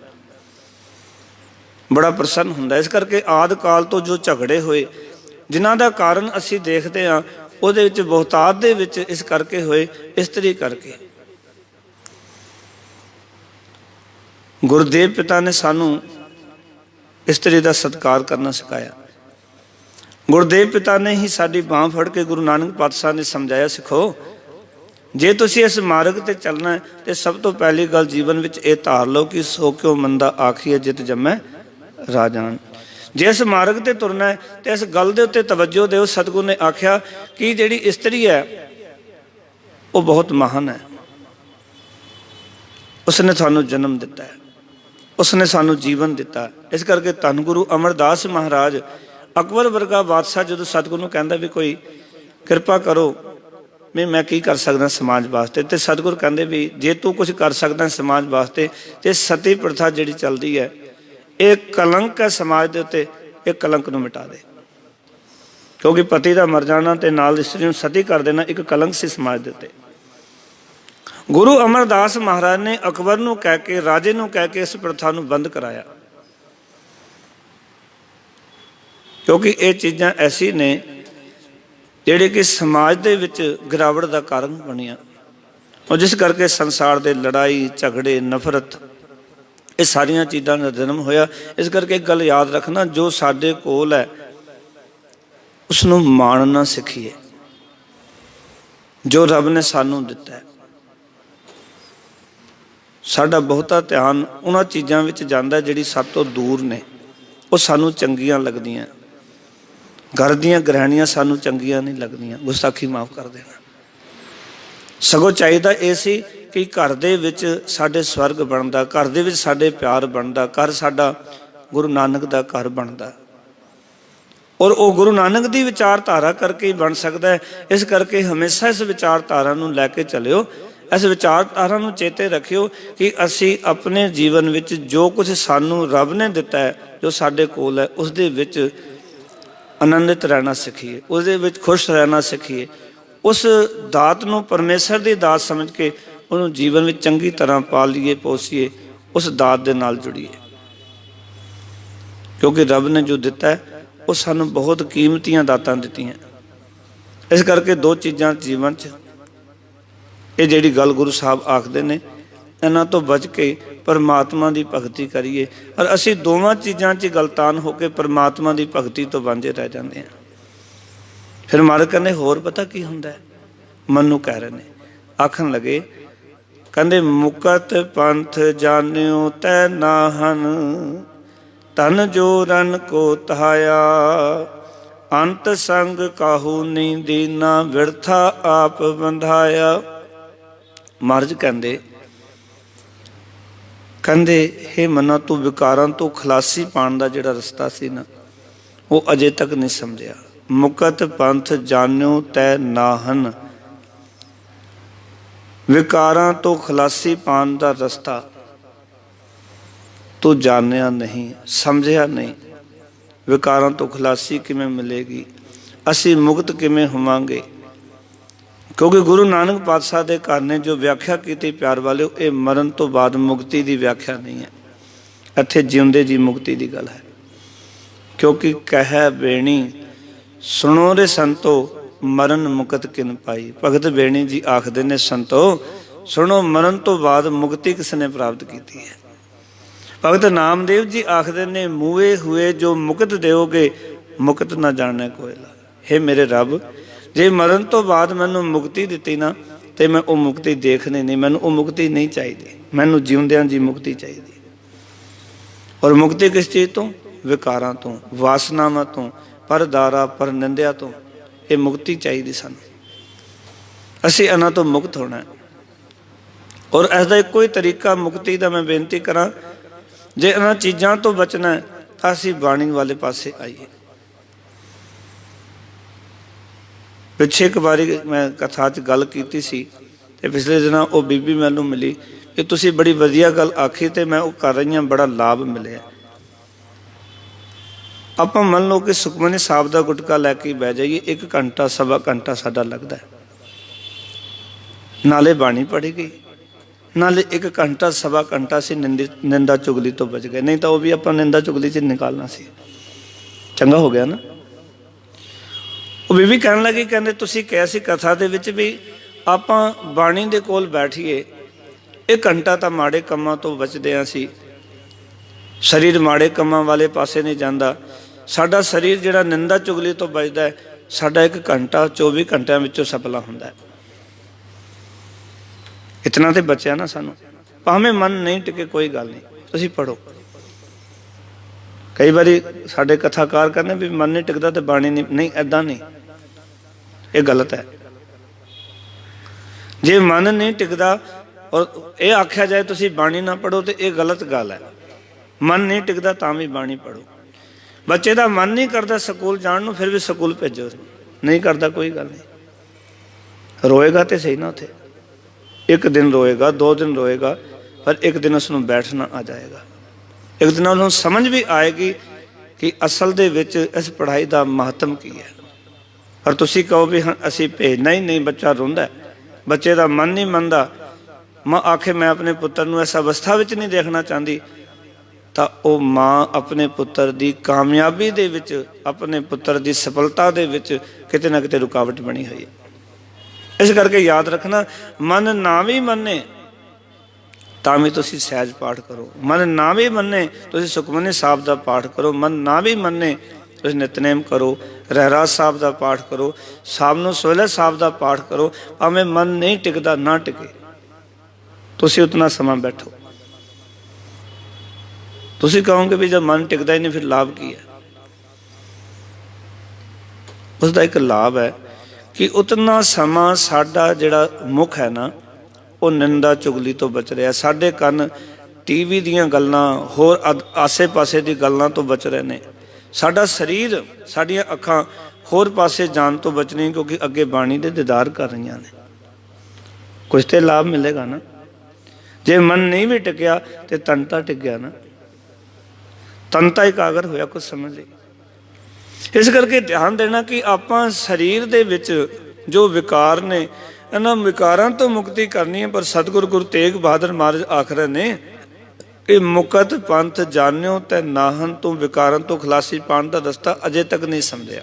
Speaker 1: बड़ा प्रसन्न हुंदा है। इस करके आदि काल तो जो झगड़े होए जिन्हां दा कारण असी देखते हाँ, उहदे विच बहुतात दे विच इस करके होए, इस्त्री करके। गुरुदेव पिता ने सानू इस्त्री का सत्कार करना सिखाया। गुरुदेव पिता ने ही साडी बांह फड़ के गुरु नानक पातशाह ने समझाया, सिखो जे तुसी इस मार्ग ते चलना है तो सब तो पहली गल जीवन विच ये धार लो कि सो क्यों मंदा आखिए जित जमै राजान। जे इस मार्ग ते तुरना है तो इस गल दे उत्ते तवज्जो दिओ। सतगुरु ने आख्या कि जिहड़ी इस्त्री है वो बहुत महान है, उसने थानू जन्म दिता है, उसने सानू जीवन दिता है। इस करके धन गुरु अमरदास महाराज अकबर वर्गा बादशाह जो सतगुरु नूं कहंदा भी कोई कृपा करो भी मैं की कर सकदा समाज वास्ते, तो सतगुरु कहंदे भी जे तू कुछ कर सकदा समाज वास्ते तो सती प्रथा जिहड़ी चलदी है एक कलंक है समाज के उत्ते, एक कलंक नूं मिटा दे। क्योंकि पति का मर जाना ते नाल इस्त्री नूं सती कर देना एक कलंक सी समाज के उत्ते। गुरु अमरदास महाराज ने अकबर नूं कह के, राजे नूं कह के इस प्रथा नूं बंद कराया। क्योंकि ये चीज़ां ऐसी ने ਜਿਹੜੇ ਕਿ ਸਮਾਜ ਦੇ ਵਿੱਚ ਗਿਰਾਵਟ ਦਾ ਕਾਰਨ ਬਣੀਆਂ, ਔਰ ਜਿਸ ਕਰਕੇ ਸੰਸਾਰ ਦੇ ਲੜਾਈ ਝਗੜੇ ਨਫ਼ਰਤ ਇਹ ਸਾਰੀਆਂ ਚੀਜ਼ਾਂ ਦਾ ਜਨਮ ਹੋਇਆ। ਇਸ ਕਰਕੇ ਇੱਕ ਗੱਲ ਯਾਦ ਰੱਖਣਾ, ਜੋ ਸਾਡੇ ਕੋਲ ਹੈ ਉਸ ਨੂੰ ਮਾਣਨਾ ਸਿੱਖੀਏ। ਜੋ ਰੱਬ ਨੇ ਸਾਨੂੰ ਦਿੱਤਾ ਹੈ, ਸਾਡਾ ਬਹੁਤਾ ਧਿਆਨ ਉਹਨਾਂ ਚੀਜ਼ਾਂ ਵਿੱਚ ਜਾਂਦਾ ਜਿਹੜੀ ਸਭ ਤੋਂ ਦੂਰ ਨੇ, ਉਹ ਸਾਨੂੰ ਚੰਗੀਆਂ ਲੱਗਦੀਆਂ। ਘਰ ਦੀਆਂ ਗ੍ਰਹਿਣੀਆਂ ਸਾਨੂੰ ਚੰਗੀਆਂ ਨਹੀਂ ਲੱਗਦੀਆਂ, ਗੁਸਤਾਖੀ ਮਾਫ਼ ਕਰ ਦੇਣਾ। ਸਗੋਂ ਚਾਹੀਦਾ ਇਹ ਸੀ ਕਿ ਘਰ ਦੇ ਵਿੱਚ ਸਾਡੇ ਸਵਰਗ ਬਣਦਾ, ਘਰ ਦੇ ਵਿੱਚ ਸਾਡੇ ਪਿਆਰ ਬਣਦਾ, ਘਰ ਸਾਡਾ ਗੁਰੂ ਨਾਨਕ ਦਾ ਘਰ ਬਣਦਾ। ਔਰ ਉਹ ਗੁਰੂ ਨਾਨਕ ਦੀ ਵਿਚਾਰਧਾਰਾ ਕਰਕੇ ਹੀ ਬਣ ਸਕਦਾ ਹੈ। ਇਸ ਕਰਕੇ ਹਮੇਸ਼ਾ ਇਸ ਵਿਚਾਰਧਾਰਾ ਨੂੰ ਲੈ ਕੇ ਚੱਲਿਓ, ਇਸ ਵਿਚਾਰਧਾਰਾ ਨੂੰ ਚੇਤੇ ਰੱਖਿਓ ਕਿ ਅਸੀਂ ਆਪਣੇ ਜੀਵਨ ਵਿੱਚ ਜੋ ਕੁਝ ਸਾਨੂੰ ਰੱਬ ਨੇ ਦਿੱਤਾ ਹੈ, ਜੋ ਸਾਡੇ ਕੋਲ ਹੈ, ਉਸ ਦੇ ਵਿੱਚ ਆਨੰਦਿਤ ਰਹਿਣਾ ਸਿੱਖੀਏ, ਉਸ ਦੇ ਵਿੱਚ ਖੁਸ਼ ਰਹਿਣਾ ਸਿੱਖੀਏ। ਉਸ ਦਾਤ ਨੂੰ ਪਰਮੇਸ਼ਰ ਦੀ ਦਾਤ ਸਮਝ ਕੇ ਉਹਨੂੰ ਜੀਵਨ ਵਿੱਚ ਚੰਗੀ ਤਰ੍ਹਾਂ ਪਾਲੀਏ ਪੋਸੀਏ, ਉਸ ਦਾਤ ਦੇ ਨਾਲ ਜੁੜੀਏ। ਕਿਉਂਕਿ ਰੱਬ ਨੇ ਜੋ ਦਿੱਤਾ ਹੈ ਉਹ ਸਾਨੂੰ ਬਹੁਤ ਕੀਮਤੀਆਂ ਦਾਤਾਂ ਦਿੱਤੀਆਂ। ਇਸ ਕਰਕੇ ਦੋ ਚੀਜ਼ਾਂ ਜੀਵਨ 'ਚ, ਇਹ ਜਿਹੜੀ ਗੱਲ ਗੁਰੂ ਸਾਹਿਬ ਆਖਦੇ ਨੇ, ਇਹਨਾਂ ਤੋਂ ਬਚ ਕੇ ਪਰਮਾਤਮਾ ਦੀ ਭਗਤੀ ਕਰੀਏ। ਔਰ ਅਸੀਂ ਦੋਵਾਂ ਚੀਜ਼ਾਂ 'ਚ ਗਲਤਾਨ ਹੋ ਕੇ ਪਰਮਾਤਮਾ ਦੀ ਭਗਤੀ ਤੋਂ ਵਾਂਝੇ ਰਹਿ ਜਾਂਦੇ ਹਾਂ। ਫਿਰ ਮਹਾਰਾਜ ਕਹਿੰਦੇ ਹੋਰ ਪਤਾ ਕੀ ਹੁੰਦਾ ਹੈ, ਮਨ ਨੂੰ ਕਹਿ ਰਹੇ ਨੇ, ਆਖਣ ਲੱਗੇ, ਕਹਿੰਦੇ ਮੁਕਤ ਪੰਥ ਜਾਣਿਓ ਤੈ ਨਾਹਨ, ਤਨ ਜੋਰਨ ਕੋ ਤਹਾਇਆ, ਅੰਤ ਸੰਗ ਕਾਹੂ ਨਹੀਂ ਦੀਨਾ, ਵਿਰਥਾ ਆਪ ਬੰਧਾਇਆ। ਮਹਾਰਾਜ ਕਹਿੰਦੇ ਹੇ ਮਨਾ, ਤੂੰ ਵਿਕਾਰਾਂ ਤੋਂ ਖਲਾਸੀ ਪਾਉਣ ਦਾ ਜਿਹੜਾ ਰਸਤਾ ਸੀ ਨਾ, ਉਹ ਅਜੇ ਤੱਕ ਨਹੀਂ ਸਮਝਿਆ। ਮੁਕਤ ਪੰਥ ਜਾਣਿਓ ਤੈ ਨਾਹਨ, ਵਿਕਾਰਾਂ ਤੋਂ ਖਲਾਸੀ ਪਾਉਣ ਦਾ ਰਸਤਾ ਤੂੰ ਜਾਣਿਆ ਨਹੀਂ, ਸਮਝਿਆ ਨਹੀਂ। ਵਿਕਾਰਾਂ ਤੋਂ ਖਲਾਸੀ ਕਿਵੇਂ ਮਿਲੇਗੀ, ਅਸੀਂ ਮੁਕਤ ਕਿਵੇਂ ਹੋਵਾਂਗੇ? ਕਿਉਂਕਿ ਗੁਰੂ ਨਾਨਕ ਪਾਤਸ਼ਾਹ ਦੇ ਘਰ ਨੇ ਜੋ ਵਿਆਖਿਆ ਕੀਤੀ, ਪਿਆਰ ਵਾਲਿਓ, ਇਹ ਮਰਨ ਤੋਂ ਬਾਅਦ ਮੁਕਤੀ ਦੀ ਵਿਆਖਿਆ ਨਹੀਂ ਹੈ, ਇੱਥੇ ਜਿਉਂਦੇ ਜੀ ਮੁਕਤੀ ਦੀ ਗੱਲ ਹੈ। ਕਿਉਂਕਿ ਕਹਿ ਬੇਣੀ ਸੁਣੋ ਰੇ ਸੰਤੋ, ਮਰਨ ਮੁਕਤ ਕਿਨ ਪਾਈ। ਭਗਤ ਬੇਣੀ ਜੀ ਆਖਦੇ ਨੇ, ਸੰਤੋ ਸੁਣੋ, ਮਰਨ ਤੋਂ ਬਾਅਦ ਮੁਕਤੀ ਕਿਸ ਨੇ ਪ੍ਰਾਪਤ ਕੀਤੀ ਹੈ? ਭਗਤ ਨਾਮਦੇਵ ਜੀ ਆਖਦੇ ਨੇ, ਮੂਏ ਹੋਏ ਜੋ ਮੁਕਤ ਦਿਓਗੇ, ਮੁਕਤ ਨਾ ਜਾਣੇ ਕੋਇਲਾ। ਹੇ ਮੇਰੇ ਰੱਬ, ਜੇ ਮਰਨ ਤੋਂ ਬਾਅਦ ਮੈਨੂੰ ਮੁਕਤੀ ਦਿੱਤੀ ਨਾ, ਤੇ ਮੈਂ ਉਹ ਮੁਕਤੀ ਦੇਖਣੀ ਨਹੀਂ, ਮੈਨੂੰ ਉਹ ਮੁਕਤੀ ਨਹੀਂ ਚਾਹੀਦੀ, ਮੈਨੂੰ ਜਿਉਂਦਿਆਂ ਜੀ ਮੁਕਤੀ ਚਾਹੀਦੀ। ਔਰ ਮੁਕਤੀ ਕਿਸ ਚੀਜ਼ ਤੋਂ? ਵਿਕਾਰਾਂ ਤੋਂ, ਵਾਸਨਾਵਾਂ ਤੋਂ, ਪਰਦਾਰਾ ਪਰ ਨਿੰਦਿਆ ਤੋਂ। ਇਹ ਮੁਕਤੀ ਚਾਹੀਦੀ ਸਾਨੂੰ, ਅਸੀਂ ਇਹਨਾਂ ਤੋਂ ਮੁਕਤ ਹੋਣਾ। ਔਰ ਇਸ ਦਾ ਇੱਕੋ ਹੀ ਤਰੀਕਾ ਮੁਕਤੀ ਦਾ ਮੈਂ ਬੇਨਤੀ ਕਰਾਂ, ਜੇ ਇਹਨਾਂ ਚੀਜ਼ਾਂ ਤੋਂ ਬਚਣਾ ਹੈ ਤਾਂ ਅਸੀਂ ਬਾਣੀ ਵਾਲੇ ਪਾਸੇ ਆਈਏ। ਪਿੱਛੇ ਇੱਕ ਵਾਰੀ ਮੈਂ ਕਥਾ 'ਚ ਗੱਲ ਕੀਤੀ ਸੀ, ਤੇ ਪਿਛਲੇ ਦਿਨਾਂ ਉਹ ਬੀਬੀ ਮੈਨੂੰ ਮਿਲੀ ਕਿ ਤੁਸੀਂ ਬੜੀ ਵਧੀਆ ਗੱਲ ਆਖੀ, ਤੇ ਮੈਂ ਉਹ ਕਰ ਰਹੀ ਹਾਂ, ਬੜਾ ਲਾਭ ਮਿਲਿਆ। ਆਪਾਂ ਮੰਨ ਲਓ ਕਿ ਸੁਖਮਨੀ ਸਾਹਿਬ ਦਾ ਗੁਟਕਾ ਲੈ ਕੇ ਬਹਿ ਜਾਈਏ, 1 ਘੰਟਾ ਸਵਾ ਘੰਟਾ ਸਾਡਾ ਲੱਗਦਾ, ਨਾਲੇ ਬਾਣੀ ਪੜ੍ਹੀ ਗਈ, ਨਾਲੇ 1 ਘੰਟਾ ਸਵਾ ਘੰਟਾ ਸੀ ਨਿੰਦਾ ਚੁਗਲੀ ਤੋਂ ਬਚ ਗਏ। ਨਹੀਂ ਤਾਂ ਉਹ ਵੀ ਆਪਾਂ ਨਿੰਦਾ ਚੁਗਲੀ 'ਚ ਨਿਕਾਲਣਾ ਸੀ। ਚੰਗਾ ਹੋ ਗਿਆ ਨਾ। ਉਹ ਬੀਬੀ ਕਹਿਣ ਲੱਗੀ, ਕਹਿੰਦੇ ਤੁਸੀਂ ਕਿਹਾ ਸੀ ਕਥਾ ਦੇ ਵਿੱਚ ਵੀ ਆਪਾਂ ਬਾਣੀ ਦੇ ਕੋਲ ਬੈਠੀਏ, 1 ਘੰਟਾ ਤਾਂ ਮਾੜੇ ਕੰਮਾਂ ਤੋਂ ਬਚਦੇ ਹਾਂ ਅਸੀਂ, ਸਰੀਰ ਮਾੜੇ ਕੰਮਾਂ ਵਾਲੇ ਪਾਸੇ ਨਹੀਂ ਜਾਂਦਾ। ਸਾਡਾ ਸਰੀਰ ਜਿਹੜਾ ਨਿੰਦਾ ਚੁਗਲੀ ਤੋਂ ਬਚਦਾ ਹੈ, ਸਾਡਾ 1 ਘੰਟਾ 24 ਘੰਟਿਆਂ ਵਿੱਚੋਂ ਸਫਲਾ ਹੁੰਦਾ ਹੈ। ਇਤਨਾ ਤੇ ਬਚਿਆ ਨਾ ਸਾਨੂੰ, ਭਾਵੇਂ ਮਨ ਨਹੀਂ ਟਿਕੇ ਕੋਈ ਗੱਲ ਨਹੀਂ, ਤੁਸੀਂ ਪੜ੍ਹੋ। ਕਈ ਵਾਰੀ ਸਾਡੇ ਕਥਾਕਾਰ ਕਹਿੰਦੇ ਵੀ ਮਨ ਨਹੀਂ ਟਿਕਦਾ ਤੇ ਬਾਣੀ ਨਹੀਂ, ਏਦਾਂ ਨਹੀਂ, ਇਹ ਗਲਤ ਹੈ। ਜੇ ਮਨ ਨਹੀਂ ਟਿਕਦਾ ਔਰ ਇਹ ਆਖਿਆ ਜਾਏ ਤੁਸੀਂ ਬਾਣੀ ਨਾ ਪੜ੍ਹੋ, ਤੇ ਇਹ ਗਲਤ ਗੱਲ ਹੈ। ਮਨ ਨਹੀਂ ਟਿਕਦਾ ਤਾਂ ਵੀ ਬਾਣੀ ਪੜ੍ਹੋ। ਬੱਚੇ ਦਾ ਮਨ ਨਹੀਂ ਕਰਦਾ ਸਕੂਲ ਜਾਣ ਨੂੰ, ਫਿਰ ਵੀ ਸਕੂਲ ਭੇਜੋ। ਨਹੀਂ ਕਰਦਾ ਕੋਈ ਗੱਲ ਨਹੀਂ, ਰੋਏਗਾ ਤੇ ਸਹੀ ਨਾ, ਉੱਥੇ 1 ਦਿਨ ਰੋਏਗਾ, 2 ਦਿਨ ਰੋਏਗਾ, ਪਰ 1 ਦਿਨ ਉਸਨੂੰ ਬੈਠਣਾ ਆ ਜਾਏਗਾ। 1 ਦਿਨ ਉਹਨੂੰ ਸਮਝ ਵੀ ਆਏਗੀ ਕਿ ਅਸਲ ਦੇ ਵਿੱਚ ਇਸ ਪੜ੍ਹਾਈ ਦਾ ਮਹੱਤਵ ਕੀ ਹੈ। ਪਰ ਤੁਸੀਂ ਕਹੋ ਵੀ ਹਾਂ ਅਸੀਂ ਭੇਜਣਾ ਹੀ ਨਹੀਂ, ਬੱਚਾ ਰੋਂਦਾ, ਬੱਚੇ ਦਾ ਮਨ ਨਹੀਂ ਮੰਨਦਾ, ਮਾਂ ਆਖੇ ਮੈਂ ਆਪਣੇ ਪੁੱਤਰ ਨੂੰ ਇਸ ਅਵਸਥਾ ਵਿੱਚ ਨਹੀਂ ਦੇਖਣਾ ਚਾਹੁੰਦੀ, ਤਾਂ ਉਹ ਮਾਂ ਆਪਣੇ ਪੁੱਤਰ ਦੀ ਕਾਮਯਾਬੀ ਦੇ ਵਿੱਚ, ਆਪਣੇ ਪੁੱਤਰ ਦੀ ਸਫਲਤਾ ਦੇ ਵਿੱਚ ਕਿਤੇ ਨਾ ਕਿਤੇ ਰੁਕਾਵਟ ਬਣੀ ਹੋਈ ਹੈ। ਇਸ ਕਰਕੇ ਯਾਦ ਰੱਖਣਾ, ਮਨ ਨਾ ਵੀ ਮੰਨੇ ਤਾਂ ਵੀ ਤੁਸੀਂ ਸਹਿਜ ਪਾਠ ਕਰੋ, ਮਨ ਨਾ ਵੀ ਮੰਨੇ ਤੁਸੀਂ ਸੁਖਮਨੀ ਸਾਹਿਬ ਦਾ ਪਾਠ ਕਰੋ, ਮਨ ਨਾ ਵੀ ਮੰਨੇ ਤੁਸੀਂ ਨਿਤਨੇਮ ਕਰੋ, ਰਹਿਰਾਸ ਸਾਹਿਬ ਦਾ ਪਾਠ ਕਰੋ, ਸ਼ਾਮ ਨੂੰ ਸੋਹਲੇ ਸਾਹਿਬ ਦਾ ਪਾਠ ਕਰੋ। ਭਾਵੇਂ ਮਨ ਨਹੀਂ ਟਿਕਦਾ, ਨਾ ਟਿਕੇ, ਤੁਸੀਂ ਉਤਨਾ ਸਮਾਂ ਬੈਠੋ। ਤੁਸੀਂ ਕਹੋਗੇ ਵੀ ਜਦ ਮਨ ਟਿਕਦਾ ਹੀ ਨਹੀਂ ਫਿਰ ਲਾਭ ਕੀ ਹੈ? ਉਸ ਦਾ ਇੱਕ ਲਾਭ ਹੈ ਕਿ ਉਤਨਾ ਸਮਾਂ ਸਾਡਾ ਜਿਹੜਾ ਮੁੱਖ ਹੈ ਨਾ, ਉਹ ਨਿੰਦਾ ਚੁਗਲੀ ਤੋਂ ਬਚ ਰਿਹਾ। ਸਾਡੇ ਕੰਨ ਟੀਵੀ ਦੀਆਂ ਗੱਲਾਂ, ਹੋਰ ਆਸੇ ਪਾਸੇ ਦੀ ਗੱਲਾਂ ਤੋਂ ਬਚ ਰਹੇ ਨੇ। ਸਾਡਾ ਸਰੀਰ, ਸਾਡੀਆਂ ਅੱਖਾਂ ਹੋਰ ਪਾਸੇ ਜਾਣ ਤੋਂ ਬਚਣੀ, ਕਿਉਂਕਿ ਅੱਗੇ ਬਾਣੀ ਦੇ ਦੀਦਾਰ ਕਰ ਰਹੀਆਂ ਨੇ। ਕੁਛ ਤੇ ਲਾਭ ਮਿਲੇਗਾ ਨਾ। ਜੇ ਮਨ ਨਹੀਂ ਵੀ ਟਿਕਿਆ ਤੇ ਤਨ ਤਾਂ ਟਿਕ ਗਿਆ ਨਾ, ਤਨ ਤਾਂ ਇਕਾਗਰ ਹੋਇਆ, ਕੁਛ ਸਮਝ ਲਈ। ਇਸ ਕਰਕੇ ਧਿਆਨ ਦੇਣਾ ਕਿ ਆਪਾਂ ਸਰੀਰ ਦੇ ਵਿੱਚ ਜੋ ਵਿਕਾਰ ਨੇ, ਇਹਨਾਂ ਵਿਕਾਰਾਂ ਤੋਂ ਮੁਕਤੀ ਕਰਨੀ ਹੈ। ਪਰ ਸਤਿਗੁਰੂ ਗੁਰੂ ਤੇਗ ਬਹਾਦਰ ਮਹਾਰਾਜ ਆਖ ਰਹੇ ਨੇ ਕਿ ਮੁਕਤ ਪੰਥ ਜਾਣਿਓ ਤੇ ਨਾਹਨ ਤੋਂ, ਵਿਕਾਰਾਂ ਤੋਂ ਖਲਾਸੀ ਪਾਉਣ ਦਾ ਰਸਤਾ ਅਜੇ ਤੱਕ ਨਹੀਂ ਸਮਝਿਆ।